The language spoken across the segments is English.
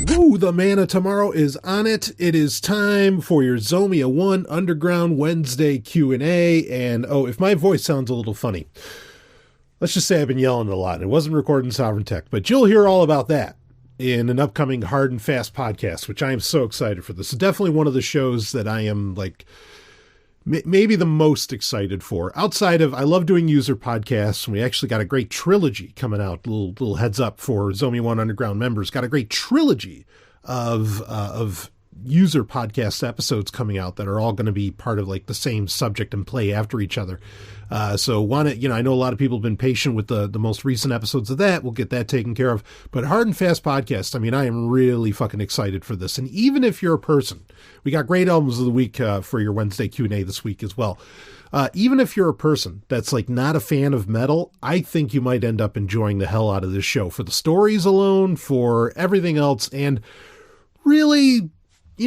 Woo, the man of tomorrow is on it. It is time for your Zomia ONE Underground Wednesday Q&A. And, if my voice sounds a little funny, let's just say I've been yelling a lot. It wasn't recorded in Sovereign Tech, but you'll hear all about that in an upcoming Hard and Fast podcast, which I am so excited for. This is definitely one of the shows that I am, maybe the most excited for. Outside of, I love doing user podcasts, and we actually got a great trilogy coming out. Little heads up for Zomia ONE Underground members. Got a great trilogy of user podcast episodes coming out that are all going to be part of the same subject and play after each other. I know a lot of people have been patient with the most recent episodes of that. We'll get that taken care of. But Hard and Fast podcast, I am really fucking excited for this. And even if you're a person, we got great albums of the week for your Wednesday Q&A this week as well. Even if you're a person that's not a fan of metal, I think you might end up enjoying the hell out of this show for the stories alone, for everything else. And really,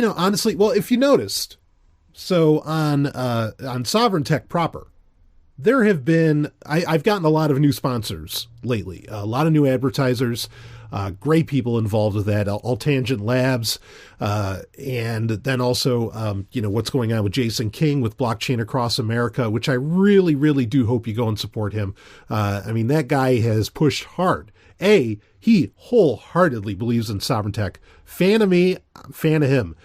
honestly, well, if you noticed, so on Sovereign Tech proper, there have been, I've gotten a lot of new sponsors lately, a lot of new advertisers, great people involved with that, All Tangent Labs, and then also, what's going on with Jason King with Blockchain Across America, which I really, really do hope you go and support him. That guy has pushed hard. He wholeheartedly believes in Sovereign Tech. Fan of me, fan of him.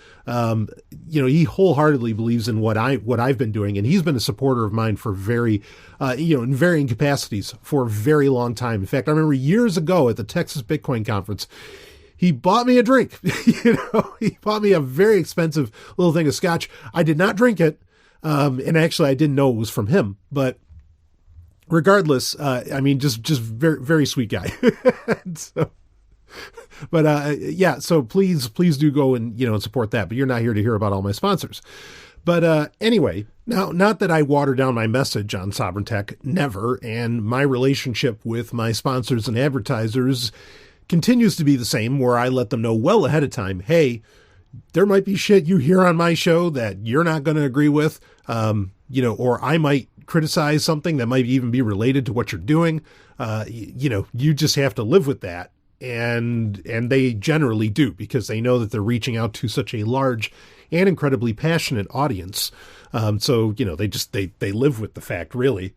He wholeheartedly believes in what I've been doing, and he's been a supporter of mine for in varying capacities for a very long time. In fact, I remember years ago at the Texas Bitcoin conference, he bought me a drink. He bought me a very expensive little thing of scotch. I did not drink it, and actually I didn't know it was from him, but regardless, just very, very sweet guy. So please do go and support that. But you're not here to hear about all my sponsors. But anyway, now, not that I water down my message on Sovereign Tech, never, and my relationship with my sponsors and advertisers continues to be the same, where I let them know well ahead of time, hey, there might be shit you hear on my show that you're not going to agree with, or I might criticize something that might even be related to what you're doing. You just have to live with that. And they generally do, because they know that they're reaching out to such a large and incredibly passionate audience. They live with the fact, really.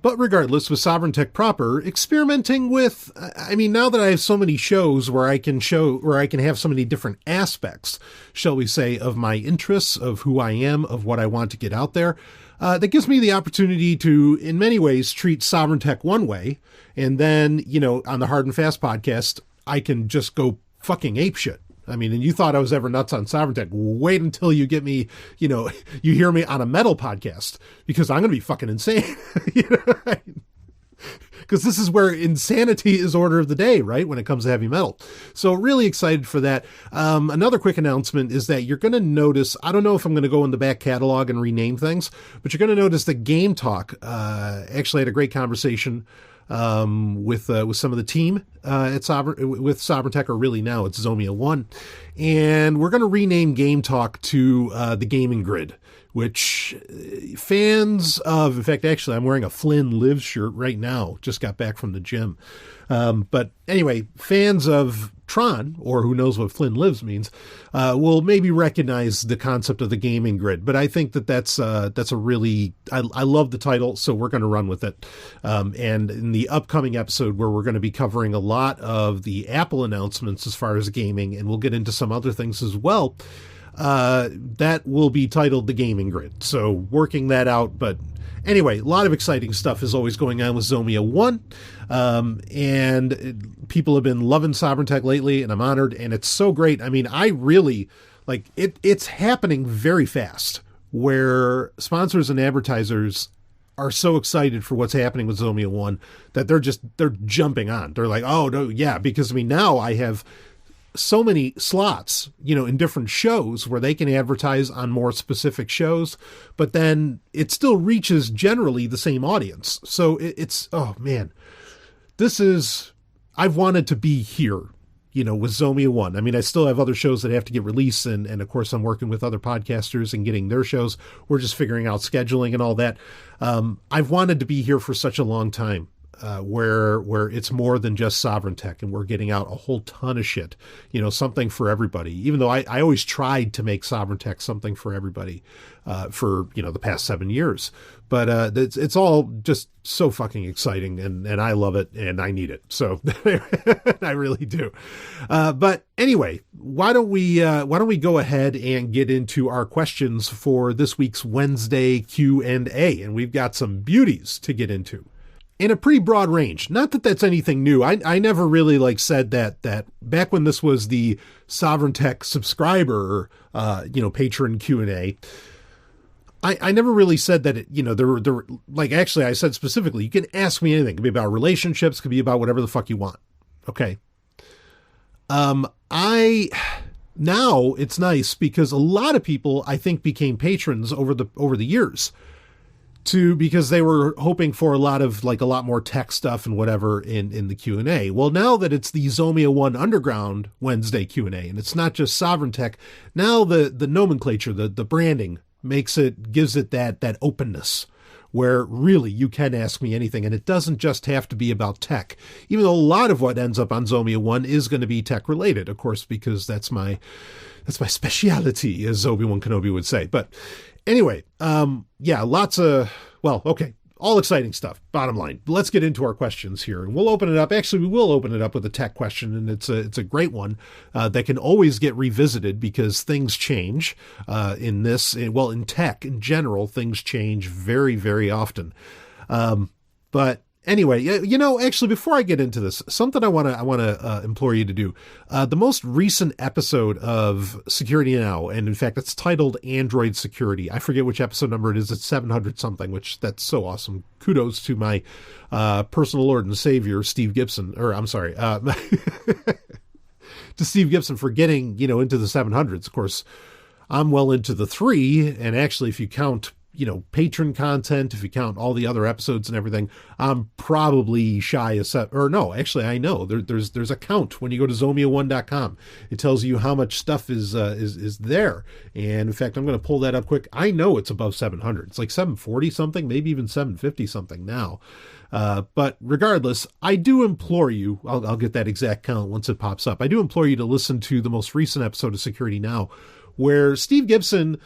But regardless, with Sovereign Tech proper, experimenting with, now that I have so many shows where I can have so many different aspects, shall we say, of my interests, of who I am, of what I want to get out there, that gives me the opportunity to, in many ways, treat Sovereign Tech one way. And then, on the Hard and Fast podcast, I can just go fucking apeshit. And you thought I was ever nuts on Sovereign Tech. Wait until you get me, you hear me on a metal podcast, because I'm going to be fucking insane. Because this is where insanity is order of the day, right? When it comes to heavy metal. So really excited for that. Another quick announcement is that you're going to notice, I don't know if I'm going to go in the back catalog and rename things, but you're going to notice that Game Talk actually had a great conversation with some of the team at Sovereign Tech, or really now it's Zomia ONE. And we're going to rename Game Talk to the Gaming Grid, which fans of, in fact, actually, I'm wearing a Flynn Lives shirt right now. Just got back from the gym. But anyway, fans of Tron, or who knows what Flynn Lives means, will maybe recognize the concept of the Gaming Grid. But I think that's a really, I love the title, so we're going to run with it. And in the upcoming episode, where we're going to be covering a lot of the Apple announcements as far as gaming, and we'll get into some other things as well, that will be titled The Gaming Grid. So working that out. But anyway, a lot of exciting stuff is always going on with Zomia ONE. And people have been loving Sovereign Tech lately, and I'm honored. And it's so great. I really it's happening very fast, where sponsors and advertisers are so excited for what's happening with Zomia ONE that they're jumping on. They're like, oh no, yeah, because now I have so many slots, in different shows where they can advertise on more specific shows, but then it still reaches generally the same audience. So it's, oh man, I've wanted to be here, with Zomia ONE. I still have other shows that have to get released, and of course I'm working with other podcasters and getting their shows. We're just figuring out scheduling and all that. I've wanted to be here for such a long time. where it's more than just sovereign tech, and we're getting out a whole ton of shit, something for everybody. Even though I always tried to make sovereign tech something for everybody for the past 7 years, but it's all just so fucking exciting, and I love it, and I need it. So I really do. But anyway, why don't we go ahead and get into our questions for this week's Wednesday Q&A, and we've got some beauties to get into in a pretty broad range. Not that that's anything new. I never really said that back when this was the Sovereign Tech subscriber, patron Q&A. I never really said that actually I said specifically, you can ask me anything. It could be about relationships, it could be about whatever the fuck you want. Okay. Now it's nice because a lot of people, I think, became patrons over the years because they were hoping for a lot more tech stuff and whatever in the Q&A. Well, now that it's the Zomia ONE Underground Wednesday Q&A, and it's not just sovereign tech, now the nomenclature, the branding gives it that openness where really you can ask me anything, and it doesn't just have to be about tech, even though a lot of what ends up on Zomia One is going to be tech related, of course, because that's my speciality, as Obi-Wan Kenobi would say. But anyway, all exciting stuff. Bottom line, let's get into our questions here, and we'll open it up. Actually, we will open it up with a tech question, and it's a great one that can always get revisited because things change in tech in general. Things change very, very often. But anyway, actually, before I get into this, something I want to implore you to do. The most recent episode of Security Now, and in fact, it's titled Android Security. I forget which episode number it is. It's 700 something, which that's so awesome. Kudos to my personal Lord and Savior, Steve Gibson, to Steve Gibson for getting, into the 700s. Of course, I'm well into the 3, and actually, if you count patron content, if you count all the other episodes and everything, I'm probably shy of actually, I know there's a count when you go to ZomiaOne.com. It tells you how much stuff is there. And in fact, I'm going to pull that up quick. I know it's above 700. It's like 740 something, maybe even 750 something now. But regardless, I do implore you, I'll get that exact count once it pops up. I do implore you to listen to the most recent episode of Security Now, where Steve Gibson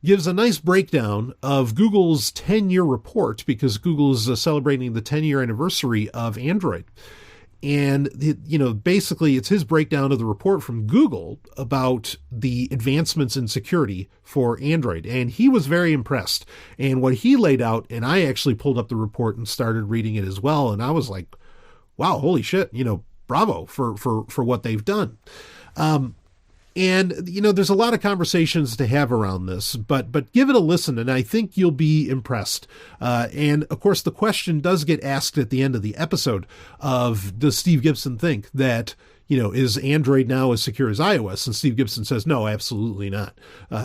gives a nice breakdown of Google's 10-year report, because Google is celebrating the 10-year anniversary of Android. And, basically it's his breakdown of the report from Google about the advancements in security for Android. And he was very impressed. And what he laid out, and I actually pulled up the report and started reading it as well. And I was like, wow, holy shit, bravo for what they've done. And, there's a lot of conversations to have around this, but give it a listen, and I think you'll be impressed. And, of course, the question does get asked at the end of the episode of, does Steve Gibson think that, is Android now as secure as iOS? And Steve Gibson says, no, absolutely not.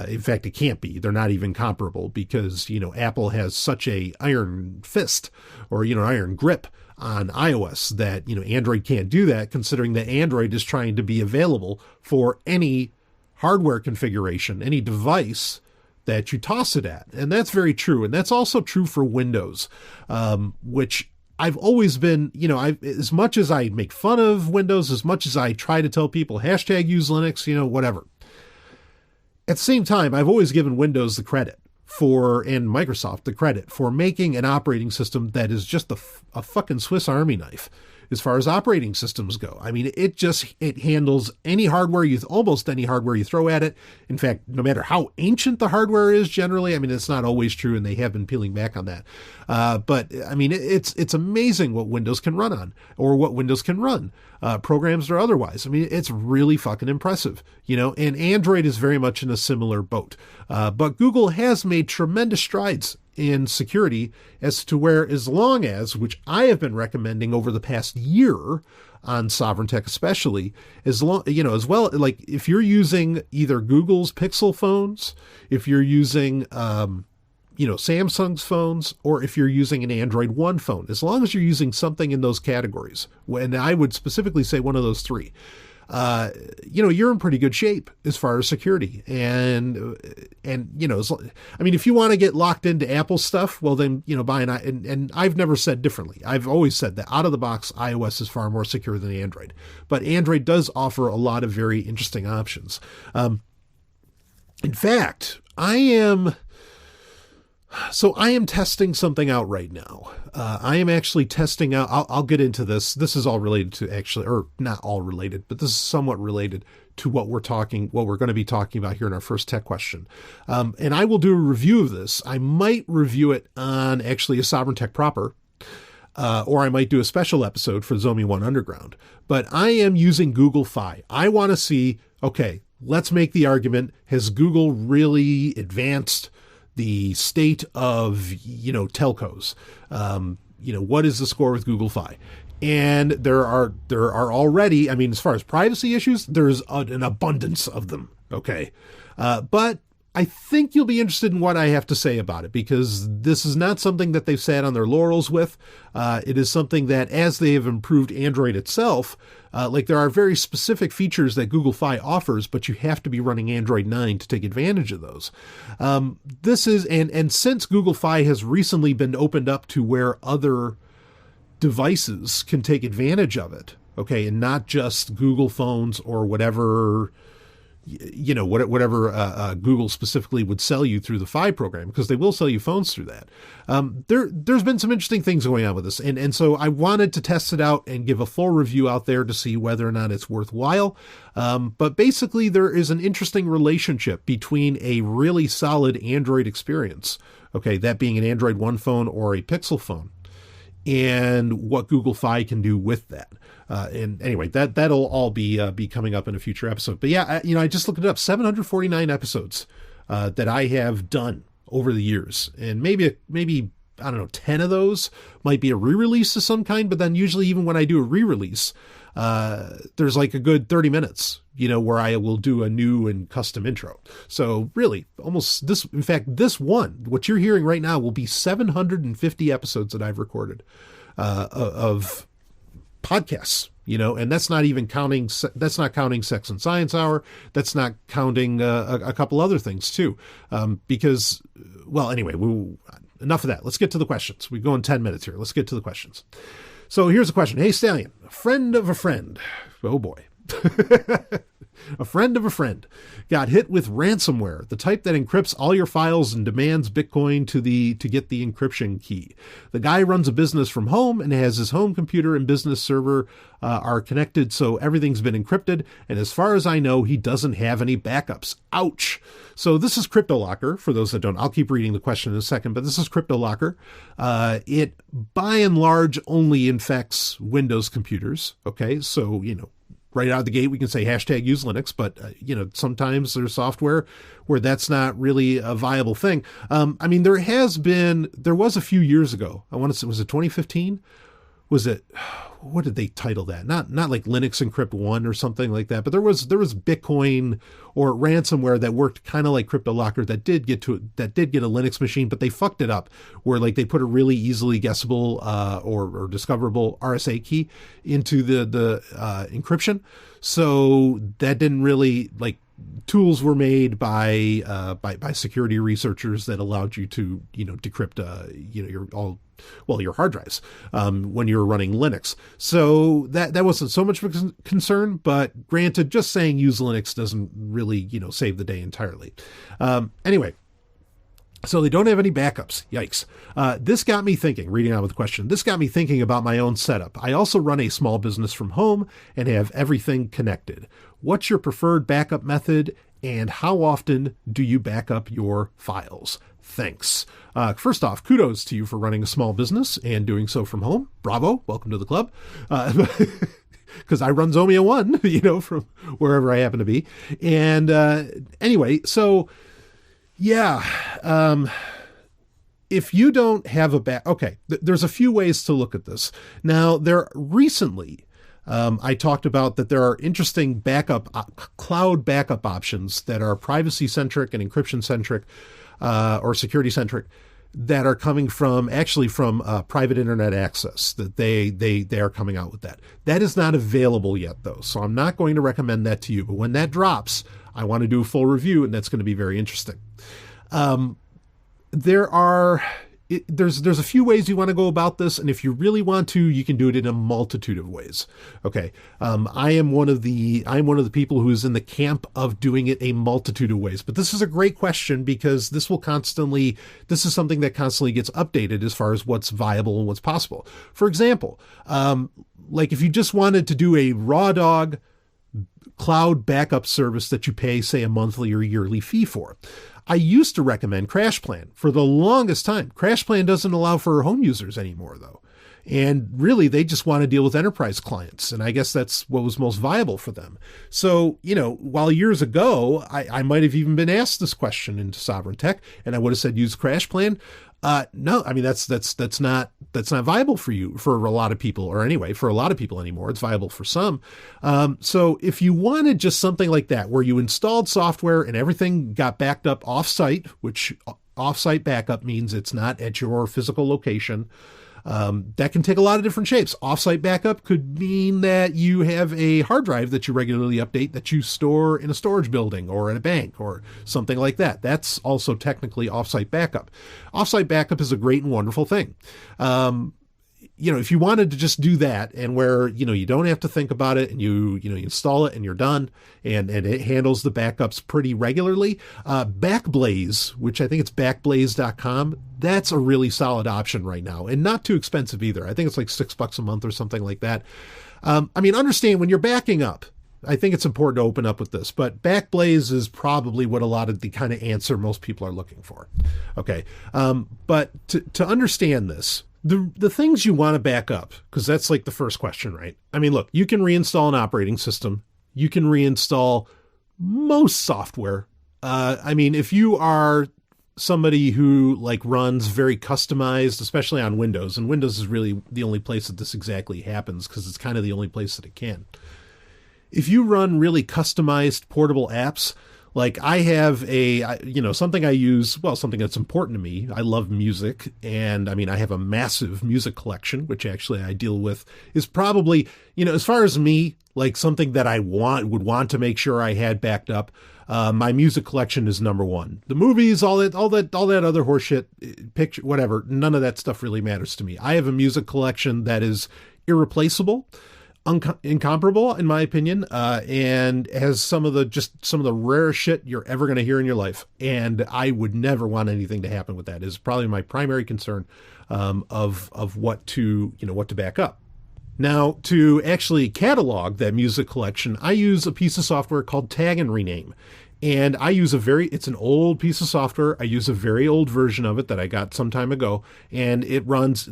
In fact, it can't be. They're not even comparable because, Apple has such a iron fist or, iron grip on iOS that, Android can't do that, considering that Android is trying to be available for any hardware configuration, any device that you toss it at. And that's very true. And that's also true for Windows, which I've always been, as much as I make fun of Windows, as much as I try to tell people hashtag use Linux, whatever. At the same time, I've always given Windows the credit and Microsoft the credit for making an operating system that is just a fucking Swiss Army knife as far as operating systems go. I mean, it handles almost any hardware you throw at it. In fact, no matter how ancient the hardware is generally, I mean, it's not always true, and they have been peeling back on that. But I mean, it's amazing what Windows can run on, or what Windows can run, programs or otherwise. I mean, it's really fucking impressive, and Android is very much in a similar boat. But Google has made tremendous strides in security as to where, as long as, which I have been recommending over the past year on Sovereign Tech especially, as well, like if you're using either Google's Pixel phones, if you're using, Samsung's phones, or if you're using an Android One phone, as long as you're using something in those categories, and I would specifically say one of those three, you're in pretty good shape as far as security. And I mean, if you want to get locked into Apple stuff, well then, buy and I've never said differently. I've always said that out of the box, iOS is far more secure than Android, but Android does offer a lot of very interesting options. In fact, I am testing something out right now. I am actually testing out, I'll get into this. This is all related to or not all related, but this is somewhat related to what we're going to be talking about here in our first tech question. And I will do a review of this. I might review it on actually a Sovereign Tech proper, or I might do a special episode for Zomia ONE Underground. But I am using Google Fi. I want to see, okay, let's make the argument. Has Google really advanced the state of, telcos? What is the score with Google Fi? And there are already, I mean, as far as privacy issues, there's an abundance of them. Okay. But I think you'll be interested in what I have to say about it, because this is not something that they've sat on their laurels with. It is something that, as they have improved Android itself, there are very specific features that Google Fi offers, but you have to be running Android 9 to take advantage of those. This is, and since Google Fi has recently been opened up to where other devices can take advantage of it, okay, and not just Google phones or whatever, whatever Google specifically would sell you through the Fi program, because they will sell you phones through that. There's been some interesting things going on with this. And so I wanted to test it out and give a full review out there to see whether or not it's worthwhile. But basically there is an interesting relationship between a really solid Android experience, okay, that being an Android One phone or a Pixel phone, and what Google Fi can do with that. And anyway, that'll all be coming up in a future episode. But yeah, I just looked it up, 749 episodes that I have done over the years. And maybe, I don't know, 10 of those might be a re-release of some kind. But then usually even when I do a re-release, there's like a good 30 minutes, where I will do a new and custom intro. So really almost this one, what you're hearing right now, will be 750 episodes that I've recorded, of podcasts, and that's not even counting, that's not counting Sex and Science Hour. That's not counting a couple other things too. Because, well, anyway, enough of that. Let's get to the questions. We go in 10 minutes here. Let's get to the questions. So here's a question. Hey, Stallion, a friend of a friend. Oh boy. A friend of a friend got hit with ransomware, the type that encrypts all your files and demands Bitcoin to get the encryption key. The guy runs a business from home and has his home computer and business server are connected, so everything's been encrypted. And as far as I know, he doesn't have any backups. Ouch. So this is CryptoLocker. For those that don't, I'll keep reading the question in a second, but this is CryptoLocker. It by and large only infects Windows computers. Okay, so right out of the gate, we can say #use Linux, but, sometimes there's software where that's not really a viable thing. I mean, there was a few years ago, I want to say, was it 2015? Was it, what did they title that? Not like Linux Encrypt 1 or something like that, but there was Bitcoin or ransomware that worked kind of like CryptoLocker that did get a Linux machine, but they fucked it up where like they put a really easily guessable or discoverable RSA key into the encryption. So that didn't really, like, tools were made by security researchers that allowed you to, decrypt, your hard drives, when you're running Linux. So that wasn't so much of a concern, but granted, just saying use Linux doesn't really, save the day entirely. Anyway, so they don't have any backups. Yikes. This got me thinking, reading on with the question, this got me thinking about my own setup. I also run a small business from home and have everything connected. What's your preferred backup method, and how often do you back up your files? Thanks. First off, kudos to you for running a small business and doing so from home. Bravo. Welcome to the club. Because I run Zomia ONE, from wherever I happen to be. And anyway, so yeah, if you don't have there's a few ways to look at this. Now, recently, I talked about that there are interesting cloud backup options that are privacy-centric and encryption-centric, or security-centric, that are coming from private internet access, that they are coming out with that. That is not available yet, though, so I'm not going to recommend that to you. But when that drops, I want to do a full review, and that's going to be very interesting. There's a few ways you want to go about this, and if you really want to, you can do it in a multitude of ways. Okay, I am one of the people who is in the camp of doing it a multitude of ways. But this is a great question, because this is something that constantly gets updated as far as what's viable and what's possible. For example, like if you just wanted to do a raw dog cloud backup service that you pay, say, a monthly or yearly fee for. I used to recommend CrashPlan for the longest time. CrashPlan doesn't allow for home users anymore, though. And really, they just want to deal with enterprise clients. And I guess that's what was most viable for them. So, while years ago, I might have even been asked this question into Sovereign Tech, and I would have said, use CrashPlan. No, I mean, that's not viable for a lot of people, or anyway, for a lot of people anymore. It's viable for some. So if you wanted just something like that, where you installed software and everything got backed up offsite, which offsite backup means it's not at your physical location, that can take a lot of different shapes. Offsite backup could mean that you have a hard drive that you regularly update that you store in a storage building or at a bank or something like that. That's also technically offsite backup. Offsite backup is a great and wonderful thing. If you wanted to just do that, and where, you don't have to think about it, and you install it and you're done, and it handles the backups pretty regularly, Backblaze, which I think it's backblaze.com, that's a really solid option right now, and not too expensive either. I think it's like $6 a month or something like that. Understand, when you're backing up, I think it's important to open up with this, but Backblaze is probably what a lot of the kind of answer most people are looking for. Okay. But to understand this, the things you want to back up, because that's like the first question, right? I mean, look, you can reinstall an operating system. You can reinstall most software. If you are somebody who runs very customized, especially on Windows, and Windows is really the only place that this exactly happens, because it's kind of the only place that it can. If you run really customized portable apps, like I have something I use, something that's important to me. I love music, and I have a massive music collection, which actually I deal with, is probably, as far as me, like something that I would want to make sure I had backed up. My music collection is number one. The movies, all that other horseshit, picture, whatever, none of that stuff really matters to me. I have a music collection that is irreplaceable, incomparable in my opinion, and has some of the rarest shit you're ever going to hear in your life. And I would never want anything to happen with that. Is probably my primary concern, of what to back up. Now, to actually catalog that music collection, I use a piece of software called Tag and Rename. And I use it's an old piece of software. I use a very old version of it that I got some time ago, and it runs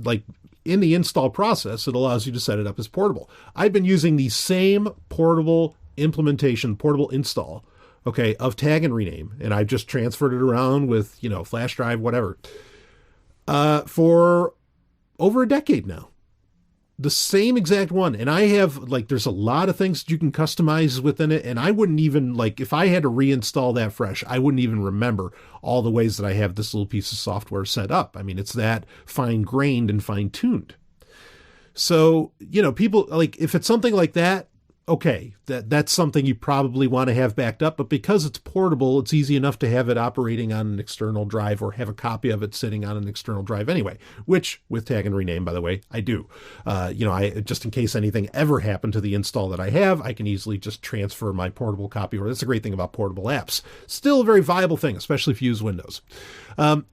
in the install process, it allows you to set it up as portable. I've been using the same portable install, okay, of Tag and Rename, and I've just transferred it around with, flash drive, whatever, for over a decade now. The same exact one. And I have, there's a lot of things that you can customize within it, and I wouldn't even, if I had to reinstall that fresh, I wouldn't even remember all the ways that I have this little piece of software set up. It's that fine-grained and fine-tuned. So, people, if it's something like that, okay, that's something you probably want to have backed up, but because it's portable, it's easy enough to have it operating on an external drive, or have a copy of it sitting on an external drive anyway, which with Tag and Rename, by the way, I do. I just in case anything ever happened to the install that I have, I can easily just transfer my portable copy. Or that's a great thing about portable apps. Still a very viable thing, especially if you use Windows.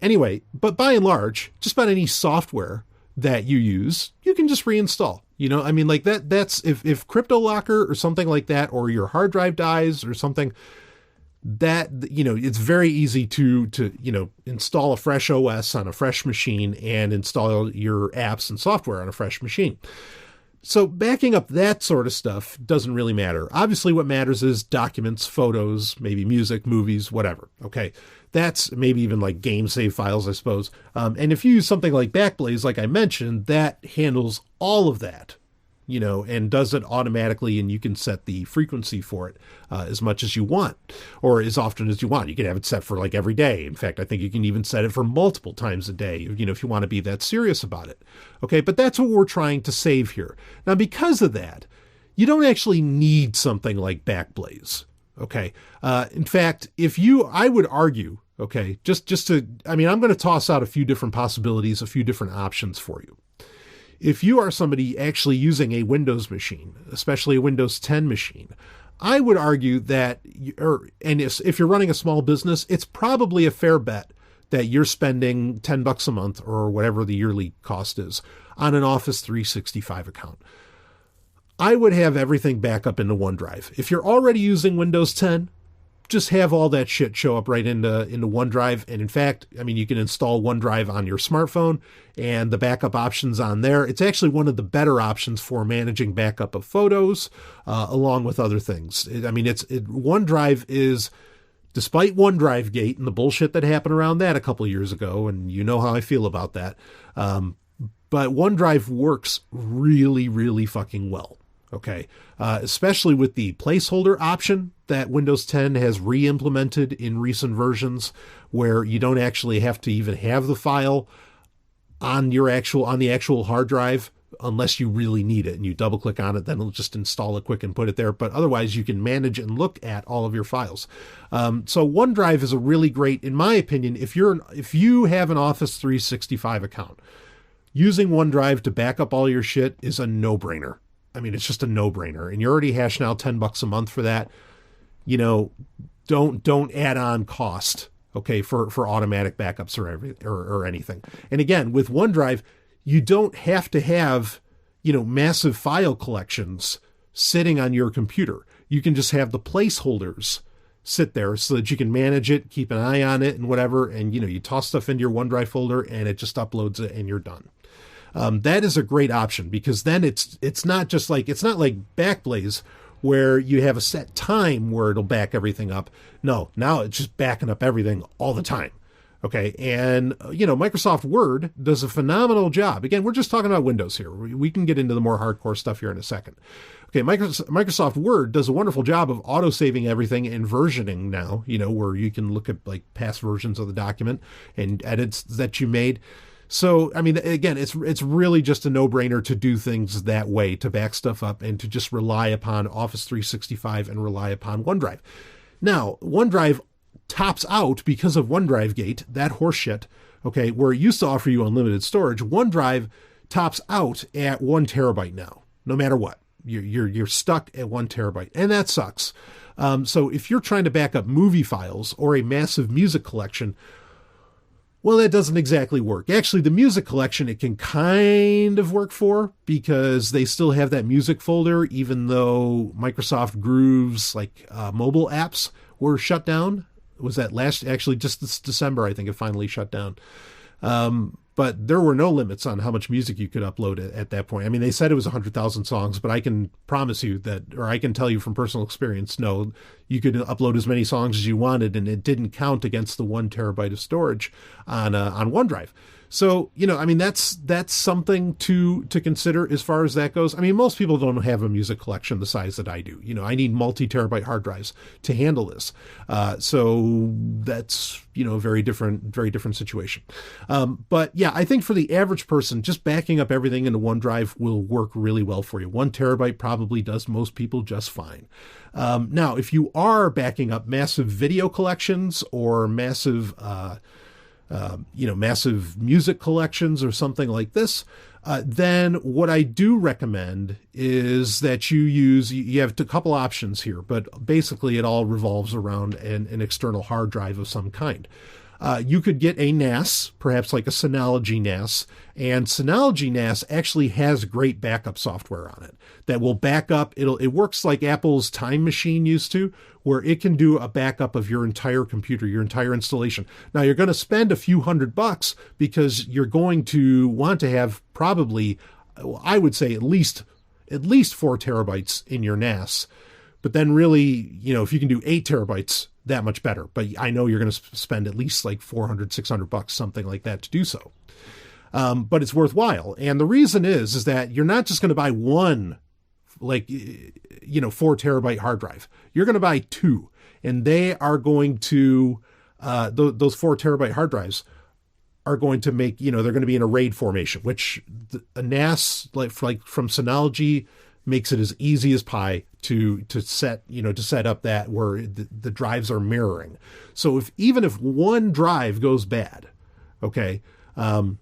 Anyway, but by and large, just about any software that you use, you can just reinstall. That's if CryptoLocker or something like that, or your hard drive dies or something, that, it's very easy to install a fresh OS on a fresh machine and install your apps and software on a fresh machine. So backing up that sort of stuff doesn't really matter. Obviously, what matters is documents, photos, maybe music, movies, whatever. Okay. That's maybe even game save files, I suppose. And if you use something like Backblaze, like I mentioned, that handles all of that. and does it automatically, and you can set the frequency for it as much as you want, or as often as you want. You can have it set for like every day. In fact, I think you can even set it for multiple times a day, if you want to be that serious about it. Okay, but that's what we're trying to save here. Now, because of that, you don't actually need something like Backblaze. Okay. In fact, I would argue, okay, I'm going to toss out a few different possibilities, a few different options for you. If you are somebody actually using a Windows machine, especially a Windows 10 machine, I would argue that, if you're running a small business, it's probably a fair bet that you're spending $10 a month or whatever the yearly cost is on an Office 365 account. I would have everything back up into OneDrive. If you're already using Windows 10, just have all that shit show up right into OneDrive. And in fact, you can install OneDrive on your smartphone and the backup options on there. It's actually one of the better options for managing backup of photos, along with other things. OneDrive is, despite OneDrive Gate and the bullshit that happened around that a couple years ago, and you know how I feel about that, but OneDrive works really, really fucking well. Okay, especially with the placeholder option that Windows 10 has re-implemented in recent versions, where you don't actually have to even have the file on the actual hard drive unless you really need it, and you double click on it, then it'll just install it quick and put it there. But otherwise, you can manage and look at all of your files. So OneDrive is a really great, in my opinion, if you have an Office 365 account, using OneDrive to back up all your shit is a no-brainer. It's just a no-brainer, and you're already hashing out $10 a month for that. Don't add on cost, okay, for automatic backups or anything. And again, with OneDrive, you don't have to have, massive file collections sitting on your computer. You can just have the placeholders sit there so that you can manage it, keep an eye on it and whatever. And, you toss stuff into your OneDrive folder and it just uploads it and you're done. That is a great option, because then it's not like Backblaze where you have a set time where it'll back everything up. No, now it's just backing up everything all the time. Okay. And, Microsoft Word does a phenomenal job. Again, we're just talking about Windows here. We can get into the more hardcore stuff here in a second. Okay. Microsoft Word does a wonderful job of auto-saving everything and versioning now, where you can look at like past versions of the document and edits that you made. So, again, it's really just a no-brainer to do things that way, to back stuff up and to just rely upon Office 365 and rely upon OneDrive. Now, OneDrive tops out because of OneDrive Gate, that horseshit, okay, where it used to offer you unlimited storage. OneDrive tops out at 1 terabyte now, no matter what. You're stuck at 1 terabyte, and that sucks. So if you're trying to back up movie files or a massive music collection, well, that doesn't exactly work. Actually, the music collection, it can kind of work for, because they still have that music folder, even though Microsoft Groove's mobile apps were shut down. Was that just this December, I think it finally shut down. But there were no limits on how much music you could upload at that point. They said it was 100,000 songs, but I can promise you that, or I can tell you from personal experience, no, you could upload as many songs as you wanted, and it didn't count against the 1 terabyte of storage on OneDrive. So, that's something to consider as far as that goes. Most people don't have a music collection the size that I do. I need multi-terabyte hard drives to handle this. So that's, a very different situation. But yeah, I think for the average person, just backing up everything into OneDrive will work really well for you. 1 terabyte probably does most people just fine. Now, if you are backing up massive video collections or massive music collections or something like this, then what I do recommend is that you have a couple options here, but basically it all revolves around an external hard drive of some kind. You could get a NAS, perhaps like a Synology NAS, and Synology NAS actually has great backup software on it that will back up. It works like Apple's Time Machine used to, where it can do a backup of your entire computer, your entire installation. Now, you're going to spend a few $100 because you're going to want to have probably, I would say, at least 4 terabytes in your NAS. But then really, if you can do 8 terabytes, that much better. But I know you're going to spend at least like $400, $600, something like that to do so. but it's worthwhile. And the reason is that you're not just going to buy one, 4 terabyte hard drive. You're going to buy 2, and they are going to, those 4 terabyte hard drives are going to make, they're going to be in a RAID formation, which a NAS like from Synology makes it as easy as pie to set up that where the drives are mirroring. So even if one drive goes bad, okay, one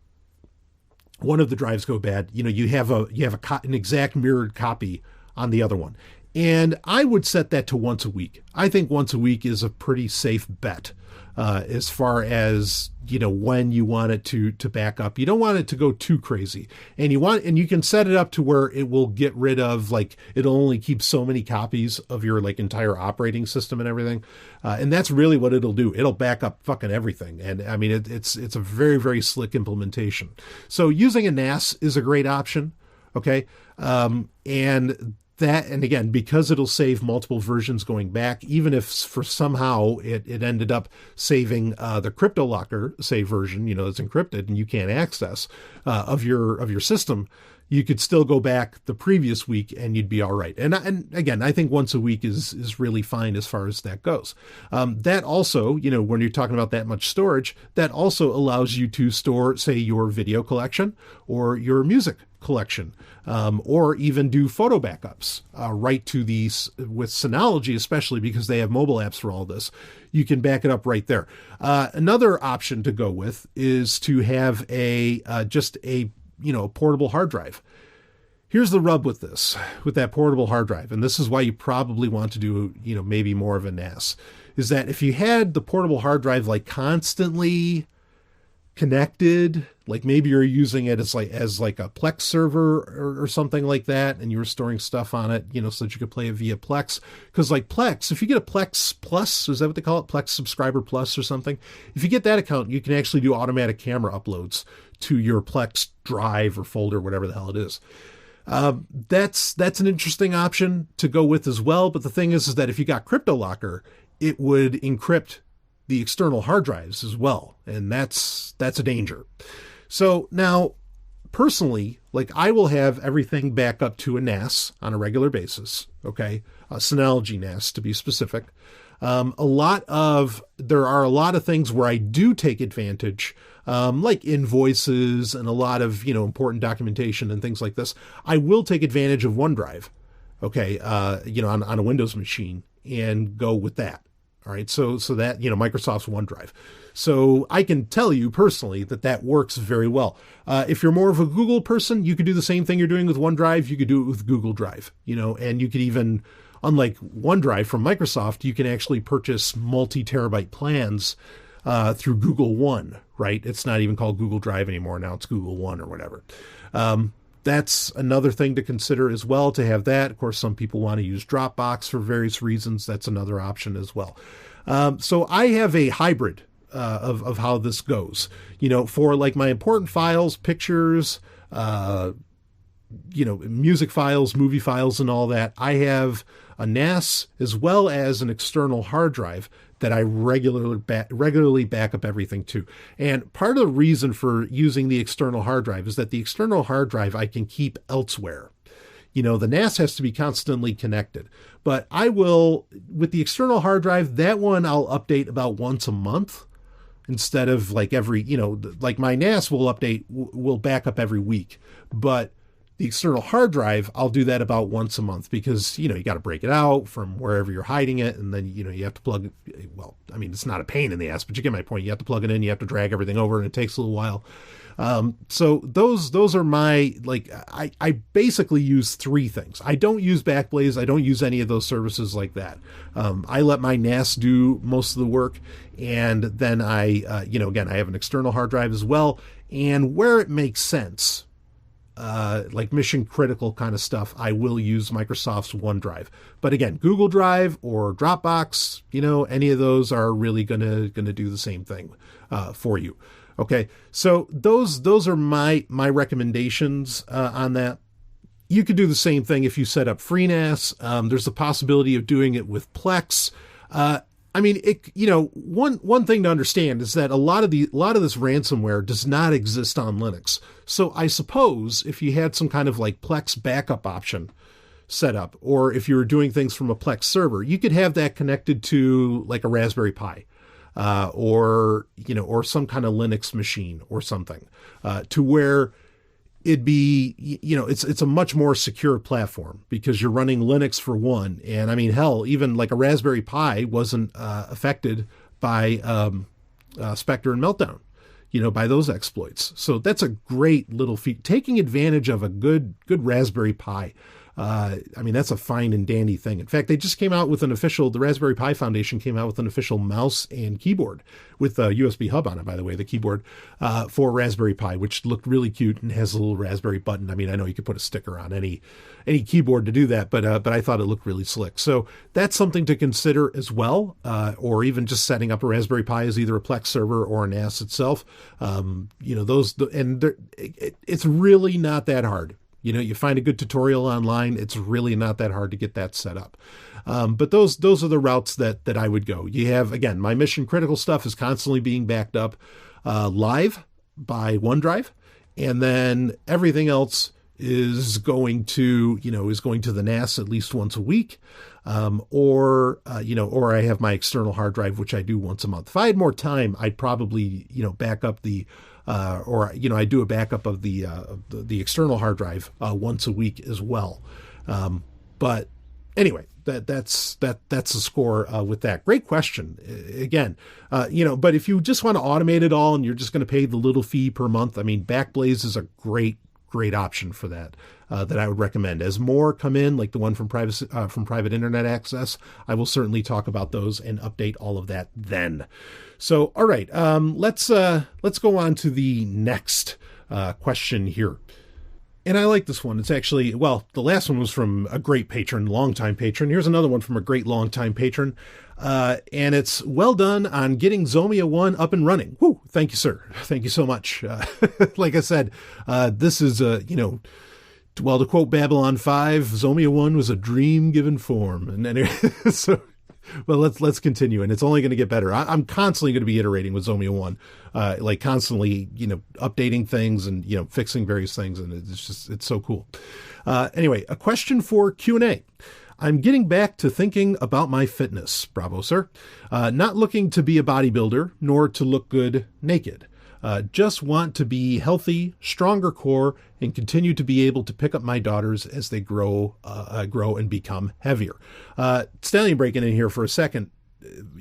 of the drives go bad, you have an exact mirrored copy on the other one. And I would set that to once a week. I think once a week is a pretty safe bet as far as, when you want it to back up. You don't want it to go too crazy. And you can set it up to where it will get rid of, it'll only keep so many copies of your entire operating system and everything. And that's really what it'll do. It'll back up fucking everything. And I mean, it's a very, very slick implementation. So using a NAS is a great option. Okay. And again, because it'll save multiple versions going back, even if for somehow it ended up saving the CryptoLocker save version, that's encrypted and you can't access of your system, you could still go back the previous week and you'd be all right. And again, I think once a week is really fine as far as that goes. That also, when you're talking about that much storage, that also allows you to store, say, your video collection or your music collection, or even do photo backups right to these with Synology, especially because they have mobile apps for all this. You can back it up right there. Another option to go with is to have a portable hard drive. Here's the rub with that portable hard drive, and this is why you probably want to do, maybe more of a NAS, is that if you had the portable hard drive constantly connected, maybe you're using it as a Plex server or something like that, and you were storing stuff on it, so that you could play it via Plex. Because Plex, if you get a Plex Plus, is that what they call it? Plex Subscriber Plus or something? If you get that account, you can actually do automatic camera uploads to your Plex drive or folder, whatever the hell it is. That's an interesting option to go with as well. But the thing is that if you got CryptoLocker, it would encrypt the external hard drives as well. And that's a danger. So now, personally, I will have everything back up to a NAS on a regular basis. Okay. A Synology NAS to be specific. There are a lot of things where I do take advantage, like invoices and a lot of, important documentation and things like this. I will take advantage of OneDrive. Okay. On a Windows machine and go with that. All right. So that, Microsoft's OneDrive. So I can tell you personally that works very well. If you're more of a Google person, you could do the same thing you're doing with OneDrive. You could do it with Google Drive, and you could even, unlike OneDrive from Microsoft, you can actually purchase multi-terabyte plans through Google One, right? It's not even called Google Drive anymore. Now it's Google One or whatever. That's another thing to consider as well, to have that. Of course, some people want to use Dropbox for various reasons. That's another option as well. So I have a hybrid of how this goes. For my important files, pictures, music files, movie files, and all that, I have a NAS as well as an external hard drive that I regularly back up everything to. And part of the reason for using the external hard drive is that the external hard drive I can keep elsewhere. The NAS has to be constantly connected. But I will, with the external hard drive, that one I'll update about once a month instead of every, my NAS will back up every week. But the external hard drive, I'll do that about once a month because, you got to break it out from wherever you're hiding it. And then, you have to plug, it's not a pain in the ass, but you get my point. You have to plug it in, you have to drag everything over, and it takes a little while. So those are my, I basically use 3 things. I don't use Backblaze. I don't use any of those services like that. I let my NAS do most of the work. And then I have an external hard drive as well. And where it makes sense, mission critical kind of stuff, I will use Microsoft's OneDrive. But again, Google Drive or Dropbox, any of those are really gonna do the same thing for you. Okay, so those are my recommendations on that. You could do the same thing if you set up FreeNAS. There's a possibility of doing it with Plex. I mean, one thing to understand is that a lot of this ransomware does not exist on Linux. So I suppose if you had some kind of like Plex backup option set up, or if you were doing things from a Plex server, you could have that connected to like a Raspberry Pi, or some kind of Linux machine or something, to where it'd be, it's a much more secure platform because you're running Linux for one. And I mean, hell, even like a Raspberry Pi wasn't affected by Spectre and Meltdown, by those exploits. So that's a great little feat. Taking advantage of a good Raspberry Pi. I mean, that's a fine and dandy thing. In fact, they just came out with the Raspberry Pi Foundation came out with an official mouse and keyboard with a USB hub on it, by the way, the keyboard, for Raspberry Pi, which looked really cute and has a little Raspberry button. I mean, I know you could put a sticker on any keyboard to do that, but I thought it looked really slick. So that's something to consider as well, or even just setting up a Raspberry Pi as either a Plex server or a NAS itself. It's really not that hard. You find a good tutorial online. It's really not that hard to get that set up. But those are the routes that I would go. You have, again, my mission critical stuff is constantly being backed up live by OneDrive. And then everything else is going to the NAS at least once a week. Or I have my external hard drive, which I do once a month. If I had more time, I'd probably, back up I do a backup of the external hard drive once a week as well. But anyway, that's the score with that. Great question. Again, but if you just want to automate it all and you're just going to pay the little fee per month, I mean, Backblaze is a great option for that. That I would recommend. As more come in, like the one from private internet access, I will certainly talk about those and update all of that then. So, all right, let's go on to the next question here. And I like this one. It's actually, the last one was from a great patron, longtime patron. Here's another one from a great longtime patron. And it's well done on getting Zomia ONE up and running. Woo! Thank you, sir. Thank you so much. Like I said, this is to quote Babylon 5, Zomia ONE was a dream given form. And anyway, so, let's continue. And it's only going to get better. I'm constantly going to be iterating with Zomia ONE, constantly, updating things and, fixing various things. And it's so cool. Anyway, a question for Q&A. I'm getting back to thinking about my fitness. Bravo, sir. Not looking to be a bodybuilder, nor to look good naked. Just want to be healthy, stronger core, and continue to be able to pick up my daughters as they grow and become heavier. Stallion breaking in here for a second.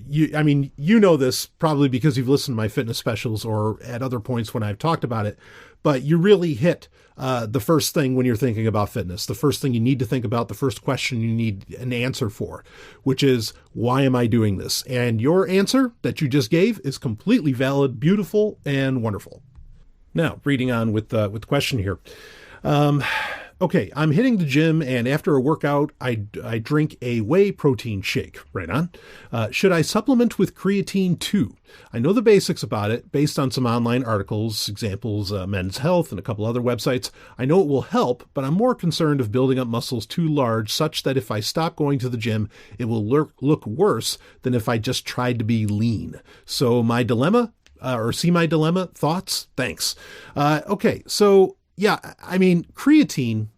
You know this probably because you've listened to my fitness specials or at other points when I've talked about it, but you really hit the first thing when you're thinking about fitness, the first thing you need to think about, the first question you need an answer for, which is, why am I doing this? And your answer that you just gave is completely valid, beautiful, and wonderful. Now, reading on with the question here. Okay, I'm hitting the gym, and after a workout, I drink a whey protein shake. Right on. Should I supplement with creatine too? I know the basics about it, based on some online articles, examples, Men's Health, and a couple other websites. I know it will help, but I'm more concerned of building up muscles too large, such that if I stop going to the gym, it will look worse than if I just tried to be lean. So my dilemma, see my dilemma? Thoughts? Thanks. Okay, so yeah, I mean, creatine's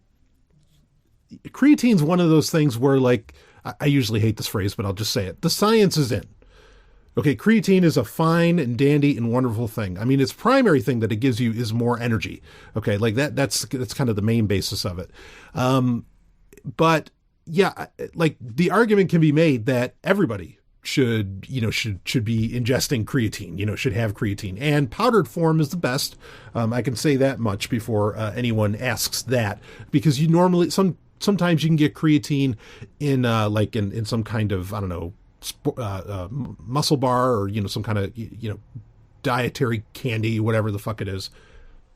one of those things where, like, I usually hate this phrase, but I'll just say it. The science is in. Okay, creatine is a fine and dandy and wonderful thing. I mean, its primary thing that it gives you is more energy. Okay, like that's kind of the main basis of it. But yeah, like the argument can be made that everybody should be ingesting creatine, should have creatine, and powdered form is the best. I can say that much before anyone asks that, because you normally, sometimes you can get creatine in in some kind of, I don't know, muscle bar or, some kind of, dietary candy, whatever the fuck it is.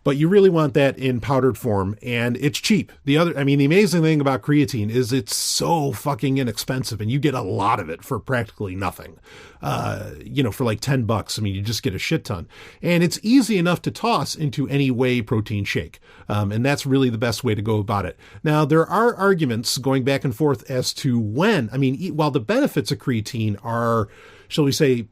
but you really want that in powdered form, and it's cheap. The amazing thing about creatine is it's so fucking inexpensive, and you get a lot of it for practically nothing. For like $10. I mean, you just get a shit ton, and it's easy enough to toss into any whey protein shake. And that's really the best way to go about it. Now, there are arguments going back and forth as to when. I mean, while the benefits of creatine are, shall we say,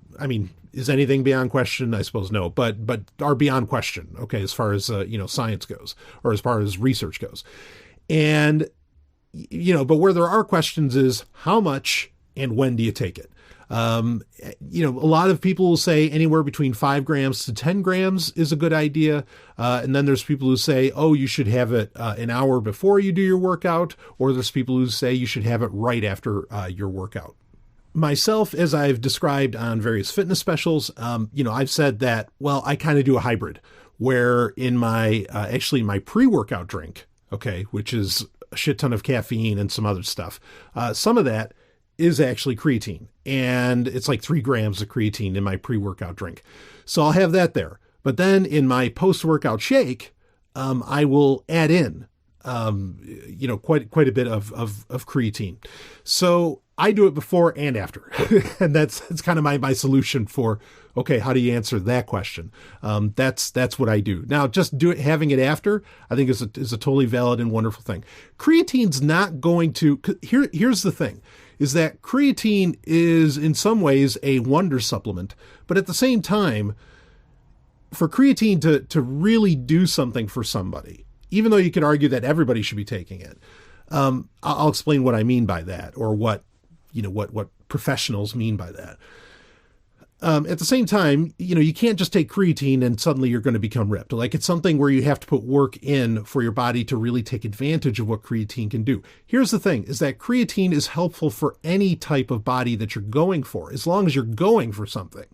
is anything beyond question? I suppose no, but are beyond question. Okay, as far as science goes, or as far as research goes, and but where there are questions is how much and when do you take it? A lot of people will say anywhere between 5 grams to 10 grams is a good idea. And then there's people who say, oh, you should have it an hour before you do your workout, or there's people who say you should have it right after your workout. Myself, as I've described on various fitness specials, I've said that, well, I kind of do a hybrid where in my pre-workout drink, okay, which is a shit ton of caffeine and some other stuff, some of that is actually creatine, and it's like 3 grams of creatine in my pre-workout drink. So I'll have that there. But then in my post-workout shake, I will add in, quite a bit of creatine. So I do it before and after. And that's kind of my solution for, okay, how do you answer that question? That's what I do. Now, just having it after, I think is a totally valid and wonderful thing. Creatine's not going to, here's the thing, is that creatine is in some ways a wonder supplement, but at the same time, for creatine to really do something for somebody, even though you could argue that everybody should be taking it, I'll explain what I mean by that, or what professionals mean by that. At the same time, you can't just take creatine and suddenly you're going to become ripped. Like, it's something where you have to put work in for your body to really take advantage of what creatine can do. Here's the thing, is that creatine is helpful for any type of body that you're going for, as long as you're going for something.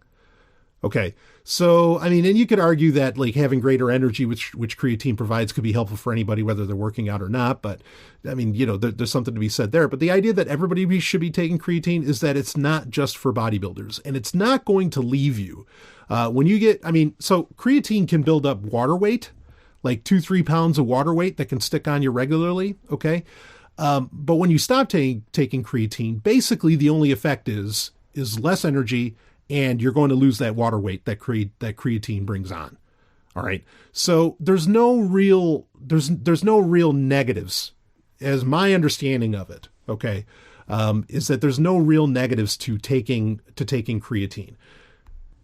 Okay. So, and you could argue that like having greater energy, which creatine provides, could be helpful for anybody, whether they're working out or not. But there's something to be said there. But the idea that everybody should be taking creatine is that it's not just for bodybuilders, and it's not going to leave you. When you get, so creatine can build up water weight, like 2-3 pounds of water weight that can stick on you regularly. Okay. But when you stop taking creatine, basically the only effect is less energy, and you're going to lose that water weight that creatine brings on. All right. So there's no real negatives, as my understanding of it. Okay. Is that there's no real negatives to taking creatine.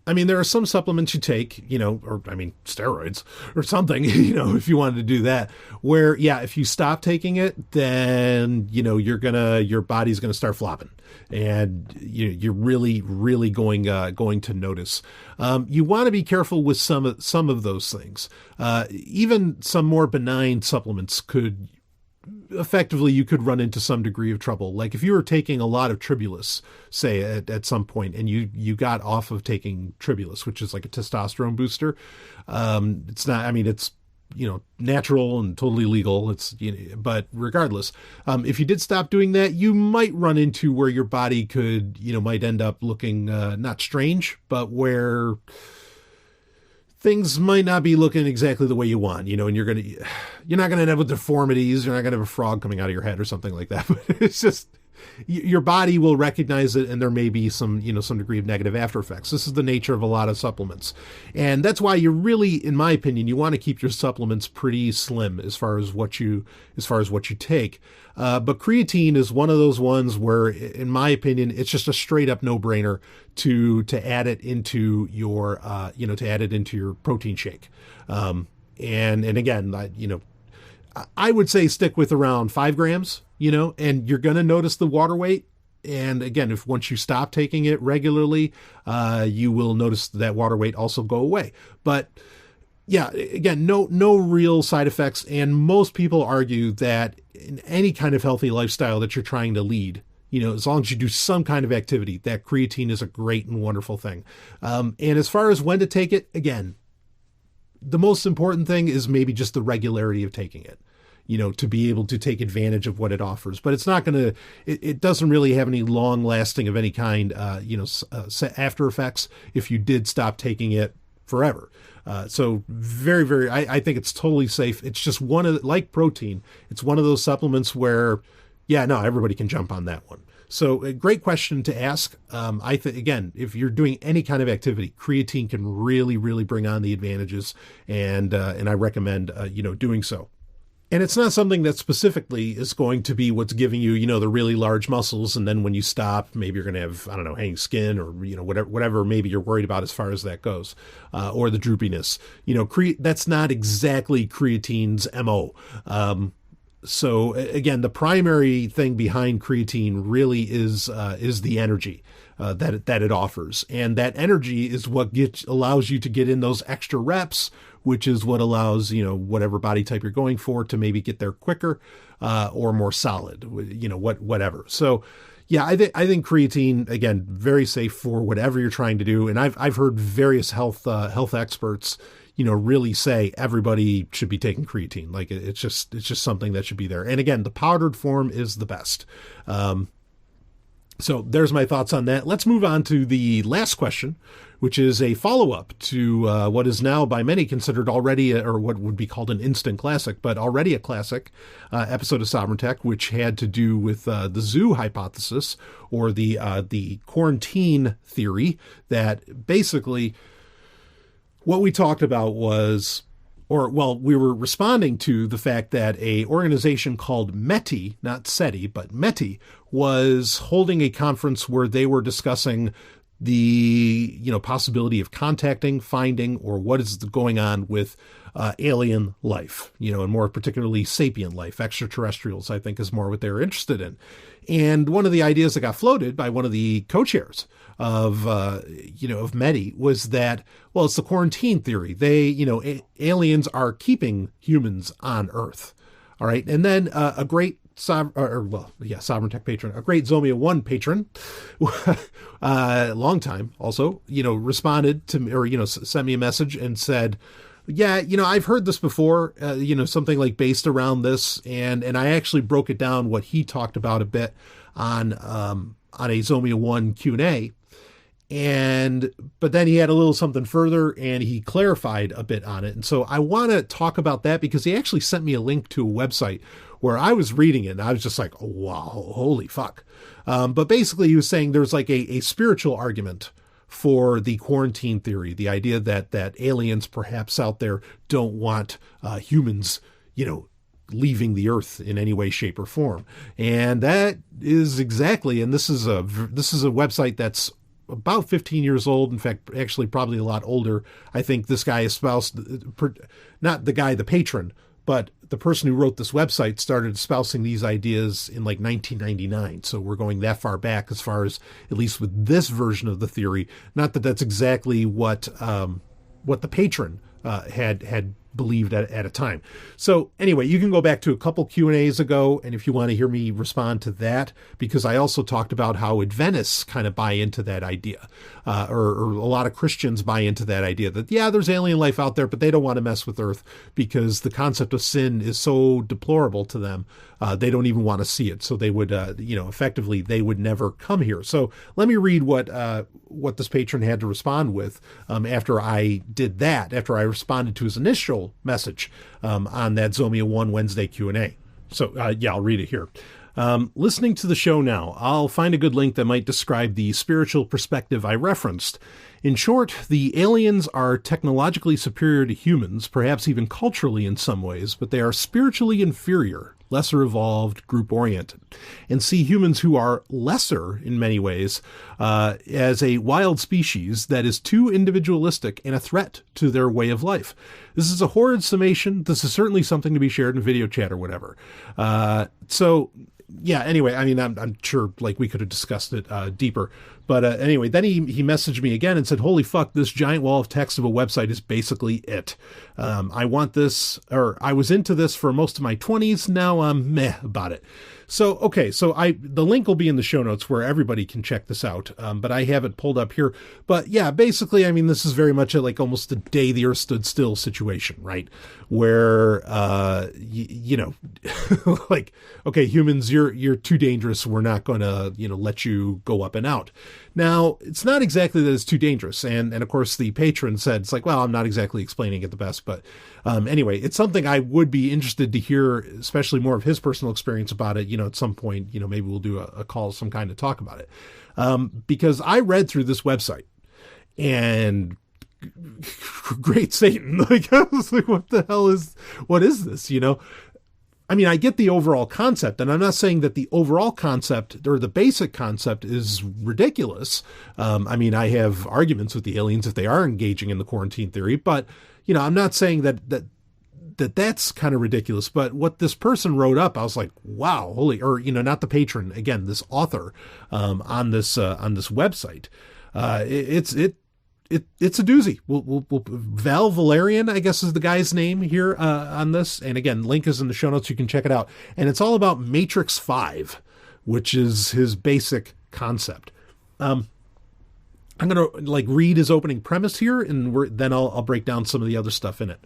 There are some supplements you take, steroids or something, if you wanted to do that, where, yeah, if you stop taking it, then, your body's going to start flopping, and you're really, really going to notice. You want to be careful with some of those things. Even some more benign supplements could effectively, you could run into some degree of trouble. Like if you were taking a lot of Tribulus, say at some point, and you got off of taking Tribulus, which is like a testosterone booster. It's not, it's, natural and totally legal. But regardless, if you did stop doing that, you might run into where your body could, might end up looking, not strange, but where things might not be looking exactly the way you want, and you're not going to end up with deformities. You're not going to have a frog coming out of your head or something like that. But it's just, your body will recognize it, and there may be some degree of negative after effects. This is the nature of a lot of supplements. And that's why you really, in my opinion, you want to keep your supplements pretty slim as far as what you take. But creatine is one of those ones where, in my opinion, it's just a straight up no-brainer to add it into your, protein shake. And again, I would say stick with around 5 grams, and you're going to notice the water weight. And again, once you stop taking it regularly, you will notice that water weight also go away. But yeah, again, no real side effects. And most people argue that in any kind of healthy lifestyle that you're trying to lead, as long as you do some kind of activity, that creatine is a great and wonderful thing. And as far as when to take it, again, the most important thing is maybe just the regularity of taking it, to be able to take advantage of what it offers. But it's not going to, it doesn't really have any long lasting of any kind, after effects if you did stop taking it forever. So very, very, I think it's totally safe. It's just like protein, it's one of those supplements where, yeah, no, everybody can jump on that one. So a great question to ask. I think, again, if you're doing any kind of activity, creatine can really, really bring on the advantages. And I recommend, doing so. And it's not something that specifically is going to be what's giving you, the really large muscles. And then when you stop, maybe you're going to have, I don't know, hanging skin or, whatever maybe you're worried about as far as that goes, or the droopiness. That's not exactly creatine's MO. So again, the primary thing behind creatine really is the energy that it offers, and that energy is what allows you to get in those extra reps, which is what allows whatever body type you're going for to maybe get there quicker or more solid, whatever. So yeah, I think creatine, again, very safe for whatever you're trying to do, and I've heard various health experts really say everybody should be taking creatine. Like it's just something that should be there. And again, the powdered form is the best. So there's my thoughts on that. Let's move on to the last question, which is a follow-up to what is now by many considered already, or what would be called an instant classic, but already a classic episode of Sovereign Tech, which had to do with the zoo hypothesis, or the quarantine theory, that basically what we talked about was, we were responding to the fact that a organization called METI, not SETI, but METI, was holding a conference where they were discussing the, possibility of contacting, finding, or what is going on with alien life, and more particularly sapient life. Extraterrestrials, I think, is more what they're interested in. And one of the ideas that got floated by one of the co-chairs of METI was that, well, it's the quarantine theory. They, aliens are keeping humans on Earth. All right. And then a great Sovereign Tech patron, a great Zomia ONE patron, long time also, responded to me, or, sent me a message and said, yeah, I've heard this before, something like based around this. And I actually broke it down, what he talked about a bit on a Zomia ONE Q&A. But then he had a little something further and he clarified a bit on it. And so I want to talk about that because he actually sent me a link to a website where I was reading it and I was just like, oh, wow, holy fuck. But basically he was saying there's like a spiritual argument for the quarantine theory, the idea that aliens perhaps out there don't want humans, leaving the earth in any way, shape, or form. And that is exactly, and this is a website that's about 15 years old. In fact, actually probably a lot older. I think this guy espoused, not the guy, the patron, but the person who wrote this website started espousing these ideas in like 1999. So we're going that far back as far as, at least with this version of the theory. Not that that's exactly what the patron had believed at a time. So anyway, you can go back to a couple Q&As ago, and if you want to hear me respond to that, because I also talked about how Adventists kind of buy into that idea, or a lot of Christians buy into that idea that, yeah, there's alien life out there, but they don't want to mess with Earth because the concept of sin is so deplorable to them. They don't even want to see it. So they would, effectively, they would never come here. So let me read what this patron had to respond with after I did that, after I responded to his initial message on that Zomia ONE Wednesday Q&A. So, I'll read it here. Listening to the show now, I'll find a good link that might describe the spiritual perspective I referenced. In short, the aliens are technologically superior to humans, perhaps even culturally in some ways, but they are spiritually inferior, lesser evolved, group-oriented, and see humans who are lesser in many ways as a wild species that is too individualistic and a threat to their way of life. This is a horrid summation. This is certainly something to be shared in video chat or whatever. Anyway, I mean, I'm sure like we could have discussed it deeper. But anyway, then he messaged me again and said, holy fuck, this giant wall of text of a website is basically it. I want this, or I was into this for most of my 20s. Now I'm meh about it. So, okay, the link will be in the show notes where everybody can check this out. But I have it pulled up here. But yeah, basically, I mean, this is very much like almost the day the earth stood still situation, right? Where, like, okay, humans, you're too dangerous. We're not going to, let you go up and out. Now, it's not exactly that it's too dangerous. And of course, the patron said, it's like, well, I'm not exactly explaining it the best. But anyway, it's something I would be interested to hear, especially more of his personal experience about it. At some point, maybe we'll do a call of some kind to talk about it. Because I read through this website and great Satan. Like, I was like, what is this? I mean, I get the overall concept, and I'm not saying that the overall concept or the basic concept is ridiculous. I mean, I have arguments with the aliens if they are engaging in the quarantine theory, but, I'm not saying that's kind of ridiculous. But what this person wrote up, I was like, wow, not the patron, again, this author, on this website. It's a doozy. We'll Val Valerian, I guess, is the guy's name here on this. And again, link is in the show notes. You can check it out. And it's all about Matrix 5, which is his basic concept. I'm going to read his opening premise here, and then I'll break down some of the other stuff in it.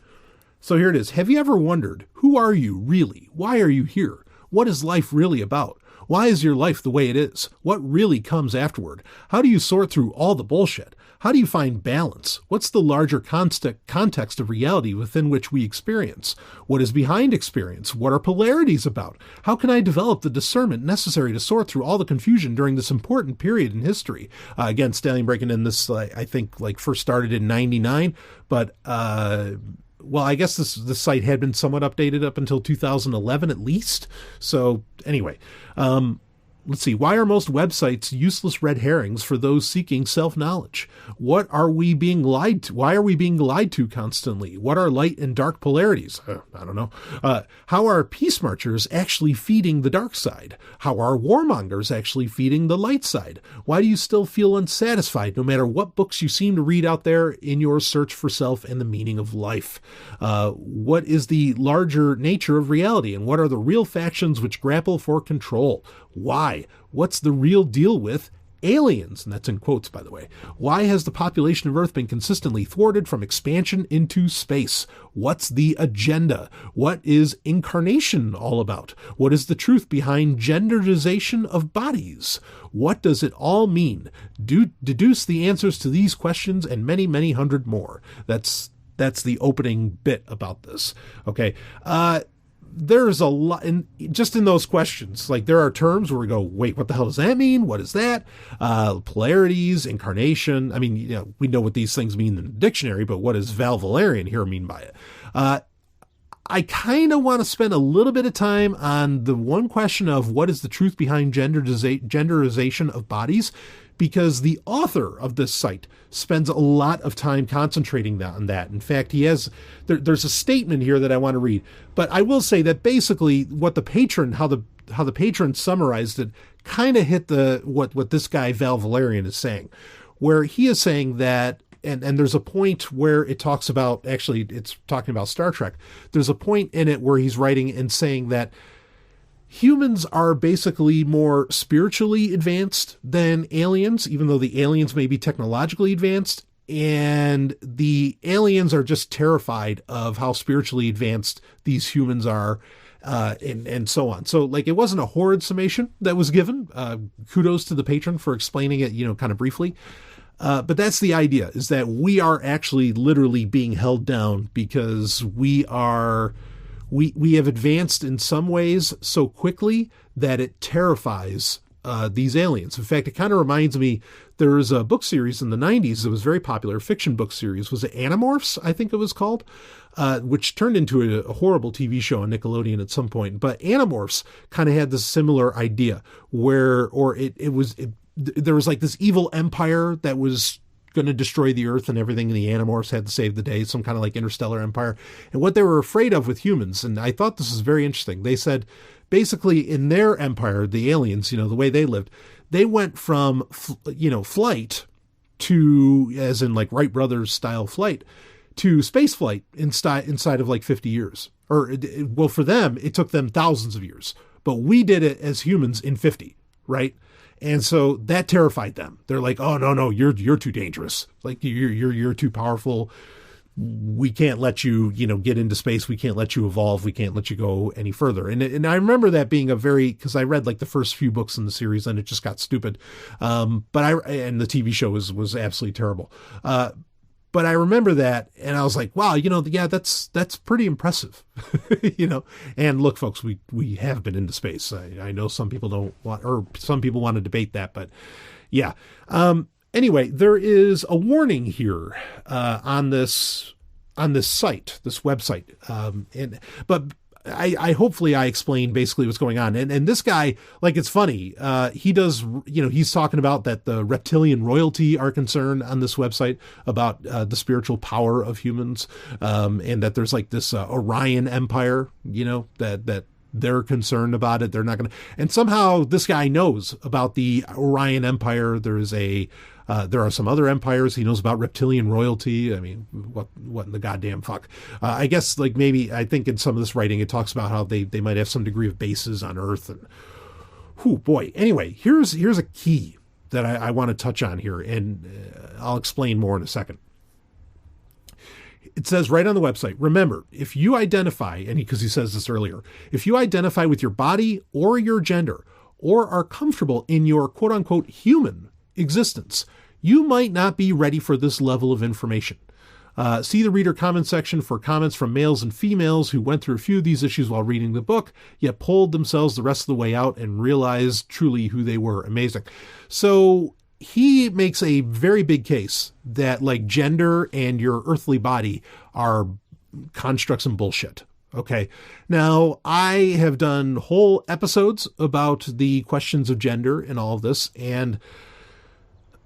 So here it is. Have you ever wondered, who are you really? Why are you here? What is life really about? Why is your life the way it is? What really comes afterward? How do you sort through all the bullshit? How do you find balance? What's the larger context of reality within which we experience? What is behind experience? What are polarities about? How can I develop the discernment necessary to sort through all the confusion during this important period in history? Again, Stallion breaking in this, I think, first started in 99, but well, I guess this site had been somewhat updated up until 2011 at least. So anyway, let's see. Why are most websites useless red herrings for those seeking self-knowledge? What are we being lied to? Why are we being lied to constantly? What are light and dark polarities? I don't know. How are peace marchers actually feeding the dark side? How are warmongers actually feeding the light side? Why do you still feel unsatisfied no matter what books you seem to read out there in your search for self and the meaning of life? What is the larger nature of reality? And what are the real factions which grapple for control? Why? What's the real deal with aliens? And that's in quotes, by the way. Why has the population of Earth been consistently thwarted from expansion into space? What's the agenda? What is incarnation all about? What is the truth behind genderization of bodies? What does it all mean? Deduce the answers to these questions and many, many hundred more. That's the opening bit about this. Okay. There's a lot just in those questions. There are terms where we go, wait, what the hell does that mean? What is that? Polarities, incarnation. I mean, we know what these things mean in the dictionary, but what does Val Valerian here mean by it? I kind of want to spend a little bit of time on the one question of what is the truth behind genderization of bodies, because the author of this site spends a lot of time concentrating on that. In fact, there's a statement here that I want to read, but I will say that basically what the patron, how the patron summarized it, kind of hit what this guy Val Valerian is saying, where he is saying that, and there's a point where it talks about, actually it's talking about Star Trek. There's a point in it where he's writing and saying that humans are basically more spiritually advanced than aliens, even though the aliens may be technologically advanced, and the aliens are just terrified of how spiritually advanced these humans are, and so on. So it wasn't a horrid summation that was given. Kudos to the patron for explaining it, kind of briefly. But that's the idea, is that we are actually literally being held down because we have advanced in some ways so quickly that it terrifies these aliens. In fact, it kind of reminds me, there was a book series in the 90s that was very popular, a fiction book series. Was it Animorphs, I think it was called, which turned into a horrible TV show on Nickelodeon at some point. But Animorphs kind of had this similar idea where, there was this evil empire that was going to destroy the Earth and everything, and the Animorphs had to save the day, some kind of interstellar empire. And what they were afraid of with humans, and I thought this was very interesting, they said basically in their empire, the aliens, the way they lived, they went from, flight to, as in Wright Brothers style flight, to space flight inside of 50 years. Well, for them, it took them thousands of years, but we did it as humans in 50, right? And so that terrified them. They're like, oh, no, you're too dangerous. You're too powerful. we can't let you, get into space. We can't let you evolve. We can't let you go any further. And I remember that being because I read like the first few books in the series and it just got stupid. And the TV show was absolutely terrible. But I remember that and I was like, wow, yeah, that's pretty impressive, and look, folks, we have been into space. I know some people don't want, or some people want to debate that, but yeah. Anyway, there is a warning here on this site, this website, but I hopefully I explained basically what's going on. And this guy, like, it's funny. He does, he's talking about that the reptilian royalty are concerned on this website about the spiritual power of humans, and that there's like this Orion empire, that they're concerned about it. They're not going to, and somehow this guy knows about the Orion empire. There are some other empires. He knows about reptilian royalty. I mean, what in the goddamn fuck? I guess like maybe I think in some of this writing it talks about how they might have some degree of bases on Earth. And whew, boy. Anyway, here's a key that I want to touch on here, and I'll explain more in a second. It says right on the website, remember, if you identify, and because he says this earlier, if you identify with your body or your gender, or are comfortable in your quote unquote human existence, you might not be ready for this level of information. See the reader comment section for comments from males and females who went through a few of these issues while reading the book, yet pulled themselves the rest of the way out and realized truly who they were. Amazing. So he makes a very big case that like gender and your earthly body are constructs and bullshit. Okay. Now, I have done whole episodes about the questions of gender and all of this. And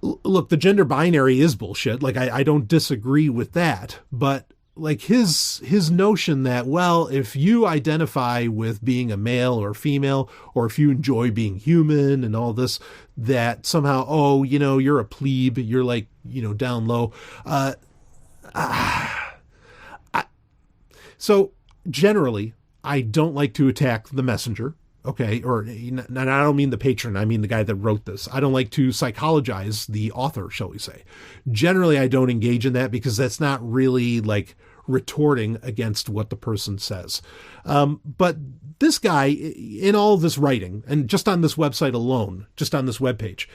look, the gender binary is bullshit. Like, I don't disagree with that. But like his notion that, well, if you identify with being a male or female, or if you enjoy being human and all this, that somehow, oh, you're a plebe, you're like, down low. So generally, I don't like to attack the messenger. Okay. Or, and I don't mean the patron. I mean the guy that wrote this. I don't like to psychologize the author, shall we say. Generally, I don't engage in that because that's not really like retorting against what the person says. But this guy, in all this writing, and just on this website alone, just on this webpage,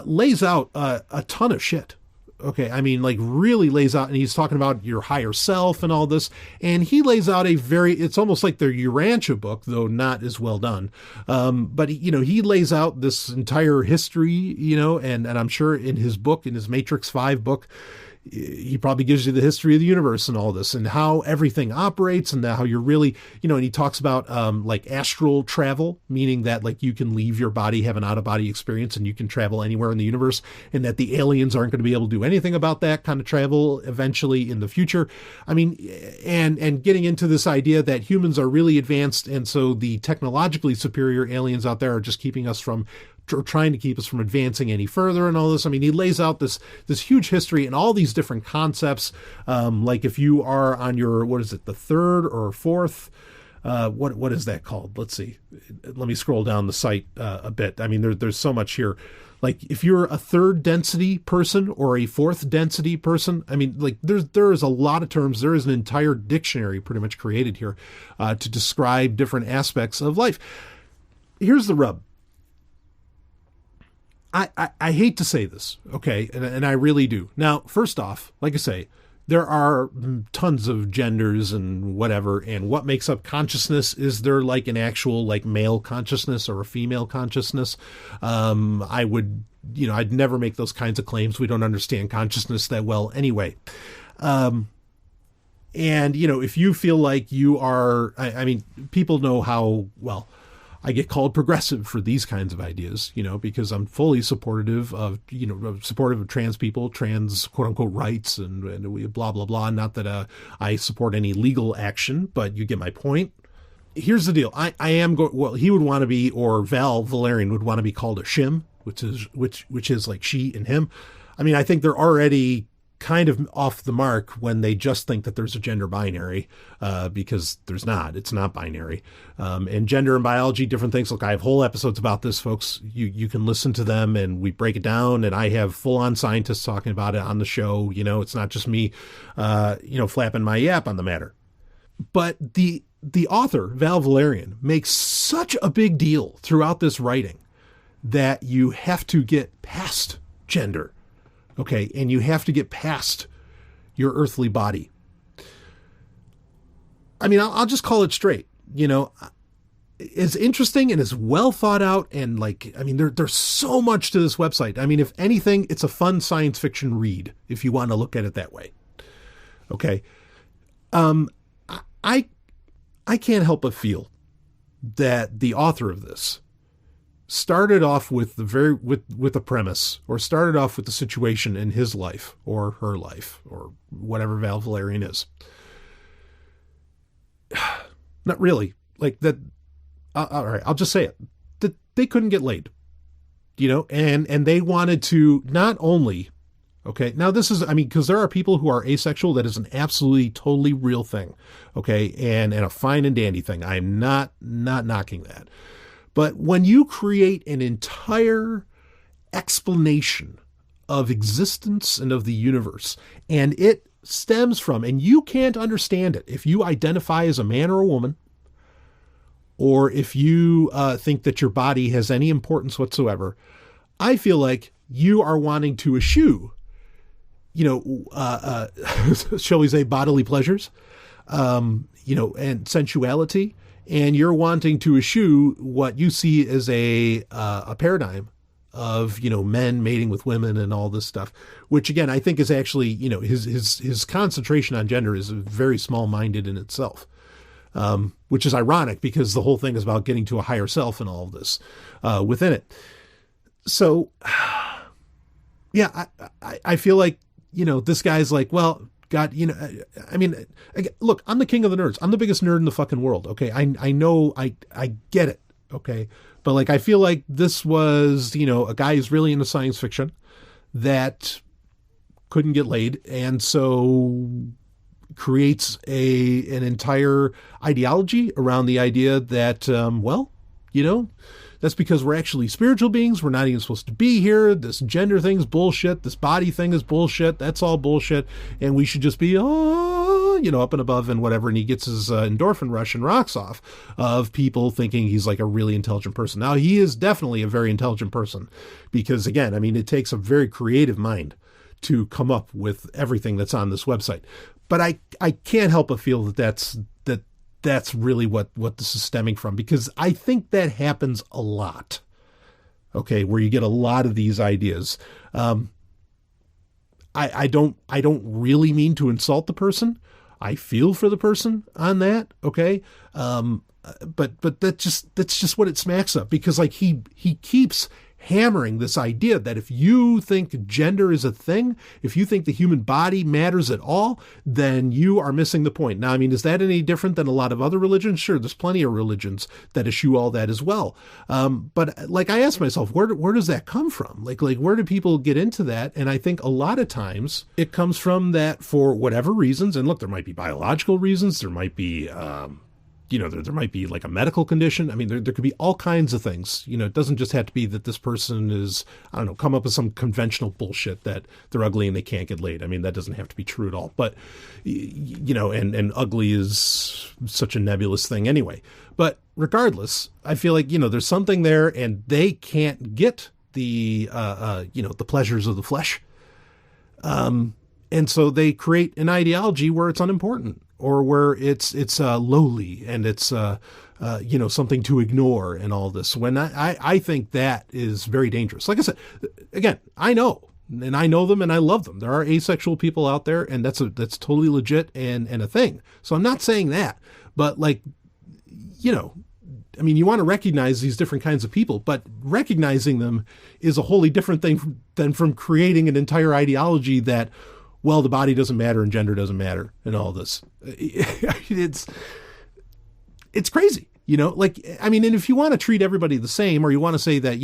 lays out a ton of shit. Okay, I mean, like really lays out, and he's talking about your higher self and all this, and he lays out it's almost like the Urantia book, though not as well done. But he lays out this entire history, and I'm sure in his book, in his Matrix 5 book, he probably gives you the history of the universe and all this and how everything operates and how you're really, and he talks about like astral travel, meaning that like you can leave your body, have an out of body experience, and you can travel anywhere in the universe, and that the aliens aren't going to be able to do anything about that kind of travel eventually in the future. I mean, and getting into this idea that humans are really advanced, and so the technologically superior aliens out there are just keeping us from, or trying to keep us from advancing any further and all this. I mean, he lays out this huge history and all these different concepts. Like if you are on your, what is it, the third or fourth, what is that called? Let's see. Let me scroll down the site a bit. I mean, there's so much here. Like if you're a third density person or a fourth density person, I mean, like there is a lot of terms. There is an entire dictionary pretty much created here to describe different aspects of life. Here's the rub. I hate to say this, okay, and I really do. Now, first off, like I say, there are tons of genders and whatever, and what makes up consciousness? Is there like an actual like male consciousness or a female consciousness? I would, I'd never make those kinds of claims. We don't understand consciousness that well anyway. And, if you feel like you are, I mean, people know how, well, I get called progressive for these kinds of ideas, because I'm fully supportive of, supportive of trans people, trans quote unquote rights and blah, blah, blah. Not that I support any legal action, but you get my point. Here's the deal. I am he would want to be, or Valerian would want to be called a shim, which is like she and him. I mean, I think they're already kind of off the mark when they just think that there's a gender binary, because there's not. It's not binary. And gender and biology, different things. Look, I have whole episodes about this, folks. You can listen to them, and we break it down, and I have full-on scientists talking about it on the show. It's not just me, flapping my yap on the matter. But the author, Val Valerian, makes such a big deal throughout this writing that you have to get past gender, okay? And you have to get past your earthly body. I mean, I'll just call it straight. It's interesting and it's well thought out. And there's so much to this website. I mean, if anything, it's a fun science fiction read, if you want to look at it that way. Okay. I can't help but feel that the author of this started off with with a premise, or started off with the situation in his life or her life or whatever Val Valerian is. Not really like that. All right, I'll just say it, that they couldn't get laid, and they wanted to not only, okay, now this is, because there are people who are asexual. That is an absolutely, totally real thing. Okay. And a fine and dandy thing. I'm not knocking that. But when you create an entire explanation of existence and of the universe, and it stems from, and you can't understand it if you identify as a man or a woman, or if you think that your body has any importance whatsoever, I feel like you are wanting to eschew, shall we say, bodily pleasures, and sensuality. And you're wanting to eschew what you see as a paradigm of, men mating with women and all this stuff, which again, I think is actually, his concentration on gender is very small-minded in itself, which is ironic because the whole thing is about getting to a higher self and all of this within it. So, yeah, I feel like, this guy's like, well, God, look, I'm the king of the nerds. I'm the biggest nerd in the fucking world. Okay. I know, I get it. Okay. But I feel like this was, a guy who's really into science fiction that couldn't get laid. And so creates an entire ideology around the idea that, that's because we're actually spiritual beings. We're not even supposed to be here. This gender thing's bullshit. This body thing is bullshit. That's all bullshit. And we should just be, up and above and whatever. And he gets his endorphin rush and rocks off of people thinking he's like a really intelligent person. Now, he is definitely a very intelligent person because, again, it takes a very creative mind to come up with everything that's on this website. But I can't help but feel that's really what this is stemming from, because I think that happens a lot. Okay. Where you get a lot of these ideas. I don't really mean to insult the person. I feel for the person on that. Okay. But that's just what it smacks of, because he keeps hammering this idea that if you think gender is a thing, if you think the human body matters at all, then you are missing the point. Now, is that any different than a lot of other religions? Sure, there's plenty of religions that eschew all that as well. But I ask myself, where does that come from? Where do people get into that? And I think a lot of times it comes from that for whatever reasons. And look, there might be biological reasons. There might be, there might be like a medical condition. There could be all kinds of things. It doesn't just have to be that this person is, come up with some conventional bullshit that they're ugly and they can't get laid. That doesn't have to be true at all. But, and ugly is such a nebulous thing anyway. But regardless, I feel like, there's something there and they can't get the pleasures of the flesh. And so they create an ideology where it's unimportant, or where it's lowly and it's, something to ignore and all this. When I think that is very dangerous. Like I said, again, I know them and I love them. There are asexual people out there, and that's totally legit and a thing. So I'm not saying that, but you want to recognize these different kinds of people, but recognizing them is a wholly different thing than from creating an entire ideology that, well, the body doesn't matter and gender doesn't matter and all this. It's crazy. Like, I mean, and if you want to treat everybody the same, or you want to say that,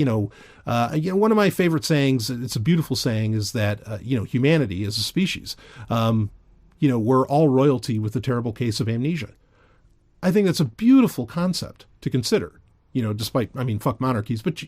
one of my favorite sayings, it's a beautiful saying, is that, humanity as a species, we're all royalty with a terrible case of amnesia. I think that's a beautiful concept to consider, despite, I mean, fuck monarchies, but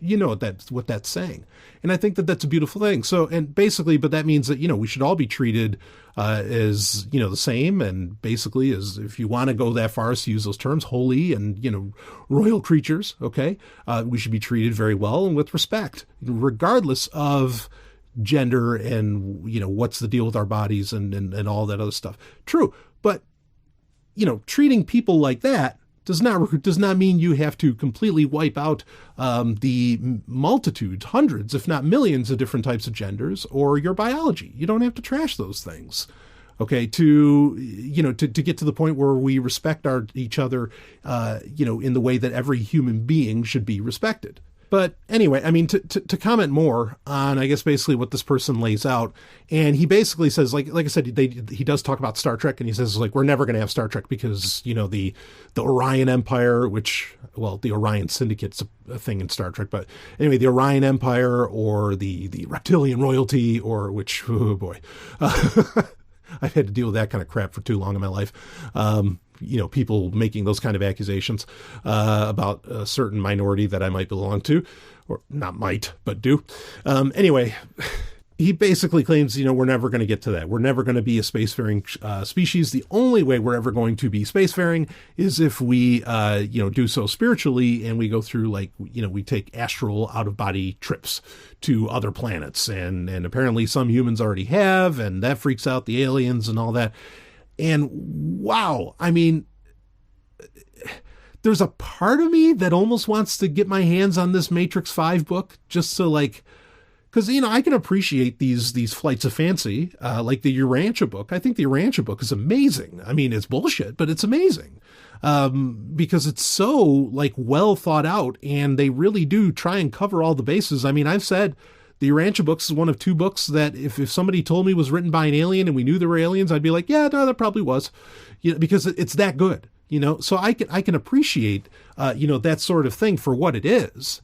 what that's saying. And I think that that's a beautiful thing. So, and basically, but that means that, we should all be treated as, the same. And basically, as if you want to go that far as to use those terms, holy and, royal creatures, okay, we should be treated very well and with respect, regardless of gender and, what's the deal with our bodies and all that other stuff. True. But, treating people like that does not mean you have to completely wipe out the multitudes, hundreds, if not millions of different types of genders or your biology. You don't have to trash those things. Okay, to get to the point where we respect each other, in the way that every human being should be respected. But anyway, I mean, to comment more on, I guess, basically what this person lays out, and he basically says, like I said, he does talk about Star Trek, and he says, like, we're never going to have Star Trek because, the Orion Empire, the Orion Syndicate's a thing in Star Trek, but anyway, the Orion Empire or the Reptilian royalty, or which, oh boy, I've had to deal with that kind of crap for too long in my life. People making those kind of accusations about a certain minority that I might belong to, or not might, but do. Anyway, he basically claims, we're never going to get to that. We're never going to be a spacefaring species. The only way we're ever going to be spacefaring is if we, do so spiritually, and we go through, like, we take astral out-of-body trips to other planets. And apparently some humans already have, and that freaks out the aliens and all that. And wow, I mean, there's a part of me that almost wants to get my hands on this Matrix 5 book just to, like, because, I can appreciate these flights of fancy, like the Urantia book. I think the Urantia book is amazing. I mean, it's bullshit, but it's amazing because it's so, like, well thought out, and they really do try and cover all the bases. I mean, I've said the Urantia books is one of two books that if somebody told me was written by an alien and we knew there were aliens, I'd be like, yeah, no, that probably was, because it's that good, so I can appreciate, that sort of thing for what it is,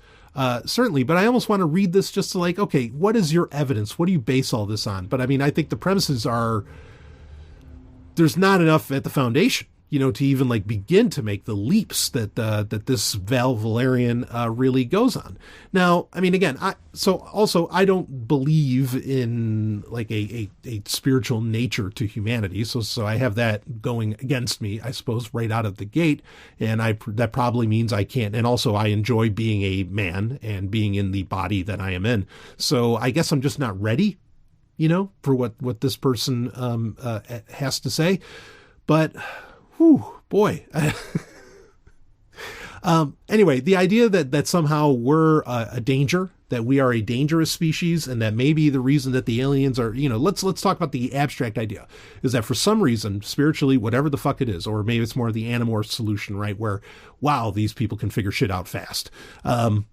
certainly. But I almost want to read this just to, like, okay, what is your evidence? What do you base all this on? But I mean, I think the premises are, there's not enough at the foundation, to even, like, begin to make the leaps that this Val Valerian really goes on. Now, I mean, again, I don't believe in, like, a spiritual nature to humanity. So I have that going against me, I suppose, right out of the gate. And that probably means I can't. And also I enjoy being a man and being in the body that I am in. So I guess I'm just not ready, for what this person has to say. But whew, boy. Anyway, the idea that somehow we're a danger, that we are a dangerous species, and that maybe the reason that the aliens are, let's talk about the abstract idea, is that for some reason, spiritually, whatever the fuck it is, or maybe it's more the Animorph solution, right? Where, wow, these people can figure shit out fast. And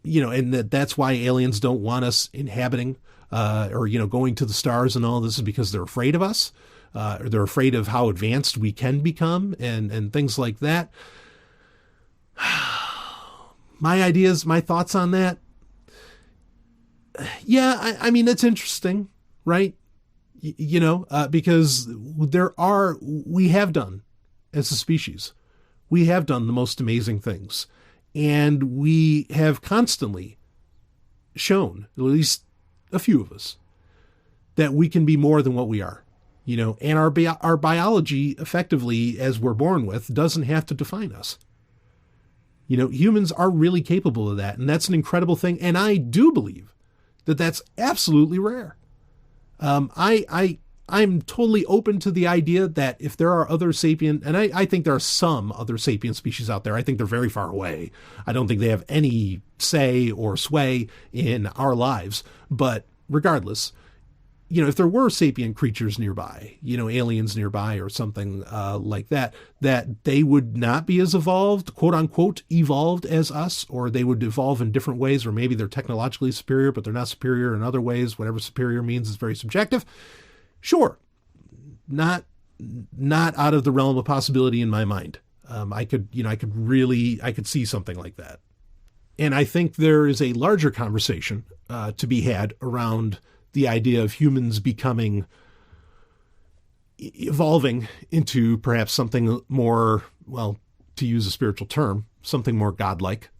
that's why aliens don't want us inhabiting, or, going to the stars and all this, is because they're afraid of us. Or they're afraid of how advanced we can become and things like that. My ideas, my thoughts on that. Yeah, I mean, it's interesting, right? Because we have done, as a species, we have done the most amazing things. And we have constantly shown, at least a few of us, that we can be more than what we are. And our biology, effectively, as we're born with, doesn't have to define us. Humans are really capable of that, and that's an incredible thing. And I do believe that that's absolutely rare. I'm totally open to the idea that if there are other sapient, and I think there are some other sapient species out there, I think they're very far away. I don't think they have any say or sway in our lives. But regardless, if there were sapient creatures nearby, aliens nearby or something like that they would not be as evolved, quote unquote, evolved as us, or they would evolve in different ways, or maybe they're technologically superior, but they're not superior in other ways. Whatever superior means is very subjective. Sure. Not out of the realm of possibility in my mind. I could see something like that. And I think there is a larger conversation to be had around the idea of humans evolving into perhaps something more, well, to use a spiritual term, something more godlike.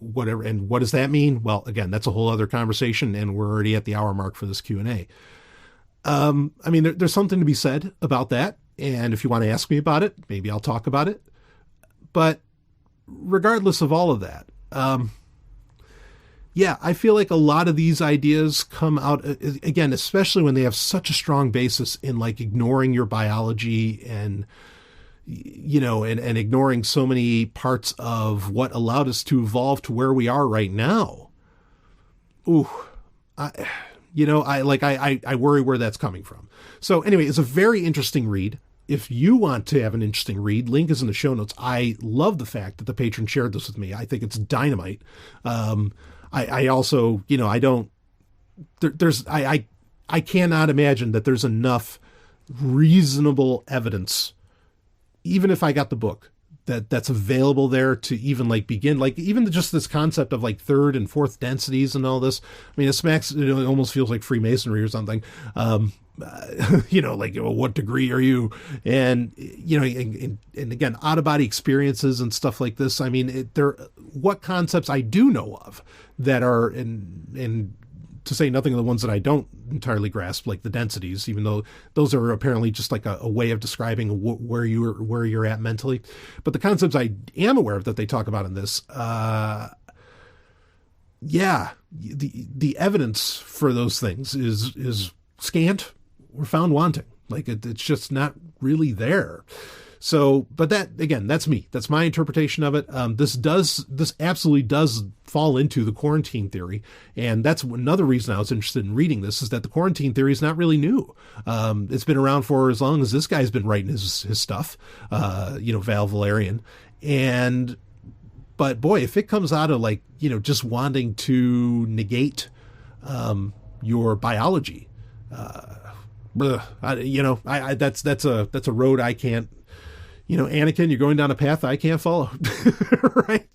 Whatever. And what does that mean? Well, again, that's a whole other conversation, and we're already at the hour mark for this Q&A. I mean, there's something to be said about that. And if you want to ask me about it, maybe I'll talk about it. But regardless of all of that, yeah, I feel like a lot of these ideas come out, again, especially when they have such a strong basis in like ignoring your biology and, you know, and ignoring so many parts of what allowed us to evolve to where we are right now. Ooh, I worry where that's coming from. So anyway, it's a very interesting read. If you want to have an interesting read, link is in the show notes. I love the fact that the patron shared this with me. I think it's dynamite. I also, you know, I cannot imagine that there's enough reasonable evidence, even if I got the book, that's available there to even like begin, like even just this concept of like third and fourth densities and all this. I mean, it almost feels like Freemasonry or something. You know, like, well, what degree are you? And, you know, and again, out of body experiences and stuff like this. I mean, what concepts I do know of that are in to say nothing of the ones that I don't entirely grasp, like the densities, even though those are apparently just like a way of describing where you're at mentally. But the concepts I am aware of that they talk about in this, yeah, the evidence for those things is scant or found wanting. Like it's just not really there. So, but that, again, that's me. That's my interpretation of it. This absolutely does fall into the quarantine theory. And that's another reason I was interested in reading this, is that the quarantine theory is not really new. It's been around for as long as this guy's been writing his stuff, you know, Val Valerian. But boy, if it comes out of like, you know, just wanting to negate, your biology, that's a road I can't, you know, Anakin, you're going down a path I can't follow. Right.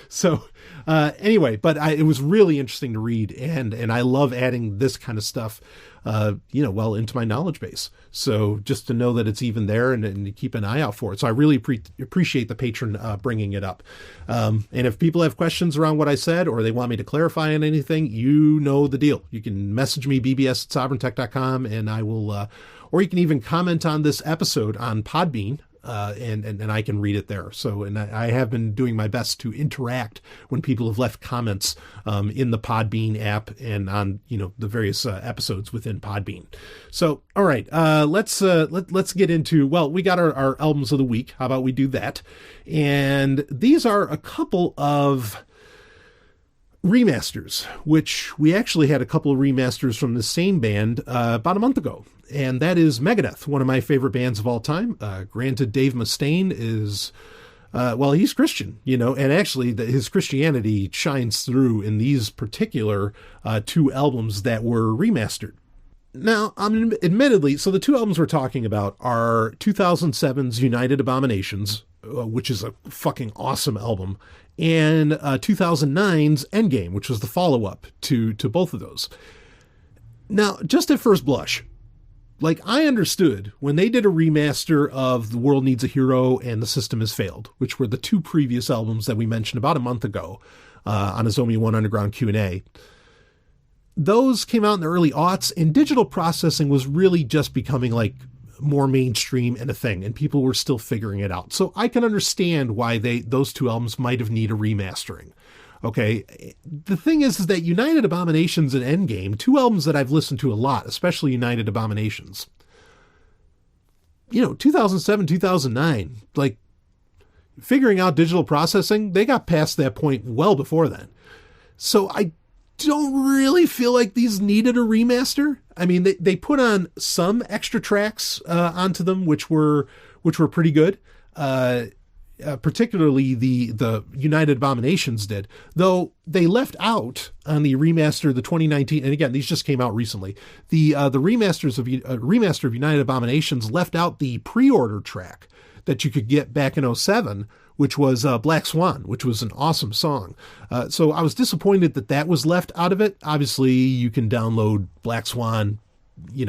So, anyway, but it was really interesting to read, and I love adding this kind of stuff, you know, well into my knowledge base. So just to know that it's even there and to keep an eye out for it. So I really appreciate the patron, bringing it up. And if people have questions around what I said, or they want me to clarify on anything, you know the deal. You can message me, bbs@sovereigntech.com, and I will, or you can even comment on this episode on Podbean. And I can read it there. So, and I have been doing my best to interact when people have left comments, in the Podbean app and on, you know, the various, episodes within Podbean. So, all right, let's get into, well, we got our albums of the week. How about we do that? And these are a couple of remasters, which we actually had a couple of remasters from the same band, about a month ago. And that is Megadeth, one of my favorite bands of all time. Granted, Dave Mustaine is, well, he's Christian, you know, and actually his Christianity shines through in these particular two albums that were remastered. Now, admittedly, so the two albums we're talking about are 2007's United Abominations, which is a fucking awesome album, and 2009's Endgame, which was the follow-up to both of those. Now, just at first blush, like, I understood when they did a remaster of The World Needs a Hero and The System Has Failed, which were the two previous albums that we mentioned about a month ago on a Zomia ONE Underground Q&A. Those came out in the early aughts, and digital processing was really just becoming like more mainstream and a thing, and people were still figuring it out. So I can understand why those two albums might have need a remastering. Okay, the thing is that United Abominations and Endgame, two albums that I've listened to a lot, especially United Abominations, you know, 2007, 2009, like figuring out digital processing, they got past that point well before then. So I don't really feel like these needed a remaster. I mean, they put on some extra tracks onto them, which were pretty good. Particularly the United Abominations did, though they left out on the remaster, the 2019, and again, these just came out recently. The remaster of United Abominations left out the pre-order track that you could get back in '07, which was Black Swan, which was an awesome song. So I was disappointed that was left out of it. Obviously, you can download Black Swan,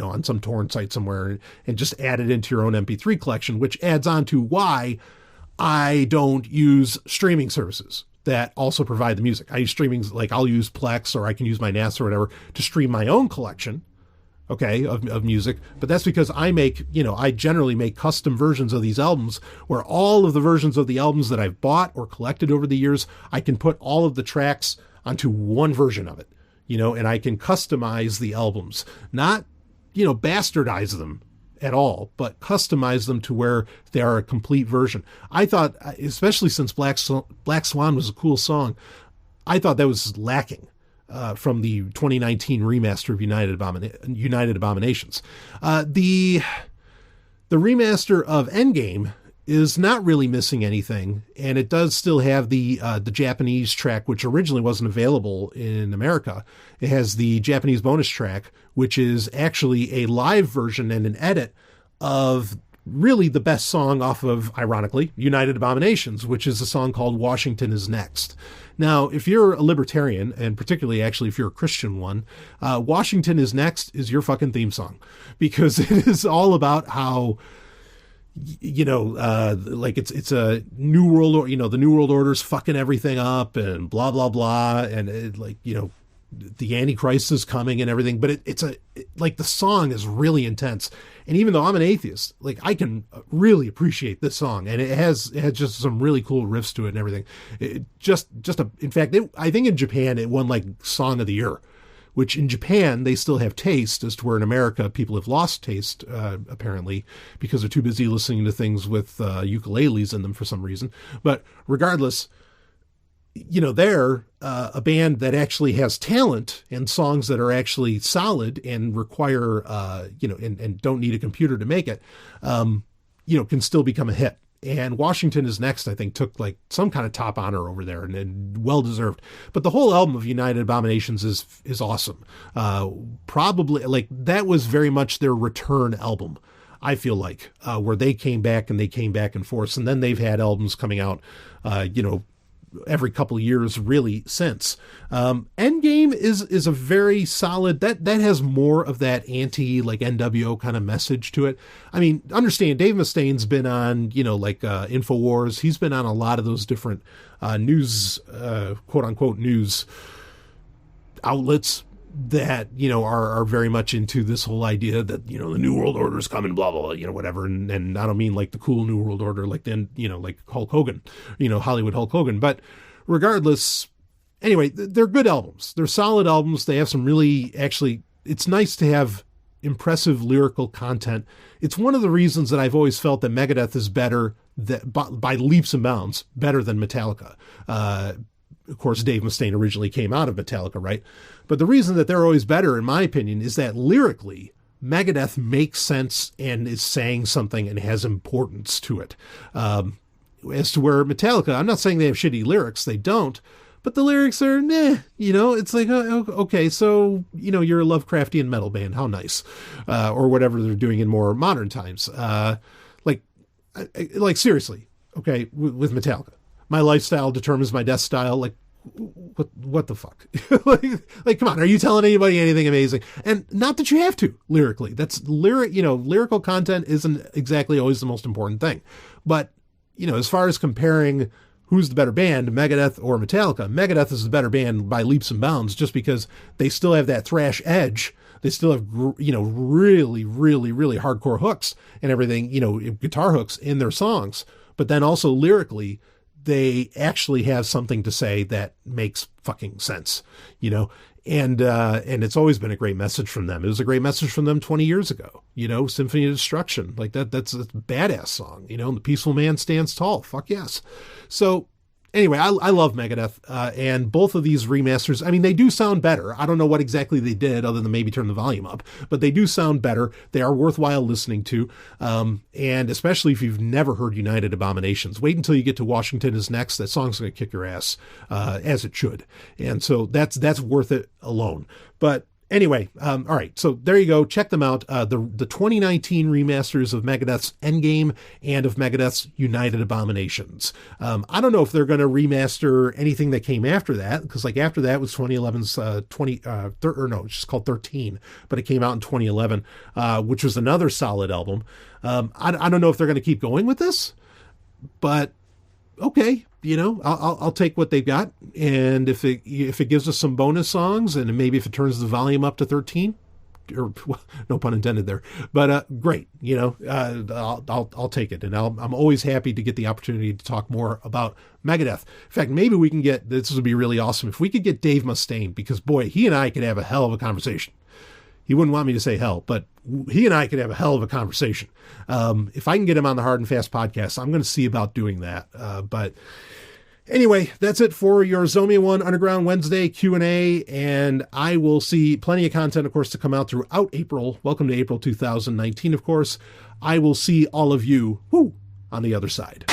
on some torrent site somewhere and just add it into your own MP3 collection, which adds on to why I don't use streaming services that also provide the music. I use streamings, like I'll use Plex, or I can use my NAS or whatever to stream my own collection, okay, of music. But that's because I generally make custom versions of these albums where all of the versions of the albums that I've bought or collected over the years, I can put all of the tracks onto one version of it, and I can customize the albums, not, bastardize them at all, but customize them to where they are a complete version. I thought, especially since Black Swan was a cool song, I thought that was lacking from the 2019 remaster of United Abominations. The remaster of Endgame is not really missing anything, and it does still have the Japanese track, which originally wasn't available in America. It has the Japanese bonus track, which is actually a live version and an edit of really the best song off of, ironically, United Abominations, which is a song called Washington Is Next. Now, if you're a libertarian, and particularly actually if you're a Christian one, Washington Is Next is your fucking theme song, because it is all about how, like it's a new world, the new world order's fucking everything up and blah, blah, blah. And the Antichrist is coming and everything, but the song is really intense. And even though I'm an atheist, like I can really appreciate this song, and it has just some really cool riffs to it and everything. In fact, I think in Japan it won like Song of the Year, which in Japan they still have taste, as to where in America people have lost taste, apparently, because they're too busy listening to things with ukuleles in them for some reason. But regardless, they're a band that actually has talent and songs that are actually solid and require, and don't need a computer to make it, can still become a hit. And Washington Is Next, I think, took like some kind of top honor over there, and well deserved. But the whole album of United Abominations is awesome. Probably like that was very much their return album, I feel like, where they came back and forth. And then they've had albums coming out, every couple of years really since. Endgame is a very solid, that has more of that anti like NWO kind of message to it. I mean, understand Dave Mustaine's been on, InfoWars. He's been on a lot of those different news, quote unquote news outlets that, are very much into this whole idea that, the New World Order is coming, blah, blah, blah, whatever. And I don't mean like the cool New World Order, like then, like Hulk Hogan, Hollywood Hulk Hogan. But regardless, anyway, they're good albums. They're solid albums. They have some really, actually, it's nice to have impressive lyrical content. It's one of the reasons that I've always felt that Megadeth is better, by leaps and bounds, better than Metallica. Of course, Dave Mustaine originally came out of Metallica, right? But the reason that they're always better, in my opinion, is that lyrically, Megadeth makes sense and is saying something and has importance to it. As to where Metallica, I'm not saying they have shitty lyrics, they don't, but the lyrics are, it's like, okay, so, you're a Lovecraftian metal band, how nice. Or whatever they're doing in more modern times. Like seriously, okay, with Metallica. My lifestyle determines my death style. Like, what the fuck? like, come on, are you telling anybody anything amazing? And not that you have to lyrically. That's lyrical content isn't exactly always the most important thing. But, as far as comparing who's the better band, Megadeth or Metallica, Megadeth is the better band by leaps and bounds, just because they still have that thrash edge. They still have, really, really, really hardcore hooks and everything, guitar hooks in their songs. But then also lyrically, they actually have something to say that makes fucking sense, and it's always been a great message from them. It was a great message from them 20 years ago, Symphony of Destruction, like that's a badass song, and the peaceful man stands tall. Fuck yes. So anyway, I love Megadeth, and both of these remasters, I mean, they do sound better. I don't know what exactly they did other than maybe turn the volume up, but they do sound better. They are worthwhile listening to, and especially if you've never heard United Abominations, wait until you get to Washington Is Next. That song's going to kick your ass, as it should. And so that's worth it alone. But Anyway, all right, so there you go. Check them out. The 2019 remasters of Megadeth's Endgame and of Megadeth's United Abominations. I don't know if they're going to remaster anything that came after that, because like after that was 2011's it's just called 13, but it came out in 2011, which was another solid album. I don't know if they're going to keep going with this, but okay, I'll take what they've got, and if it gives us some bonus songs, and maybe if it turns the volume up to 13, or well, no pun intended there, but great, I'll take it, and I'm always happy to get the opportunity to talk more about Megadeth. In fact, maybe we can this would be really awesome if we could get Dave Mustaine, because boy, he and I could have a hell of a conversation. He wouldn't want me to say hell, but he and I could have a hell of a conversation. If I can get him on the Hard and Fast podcast, I'm going to see about doing that. But anyway, that's it for your Zomia ONE Underground Wednesday Q&A, and I will see plenty of content, of course, to come out throughout April. Welcome to April 2019, of course. I will see all of you on the other side.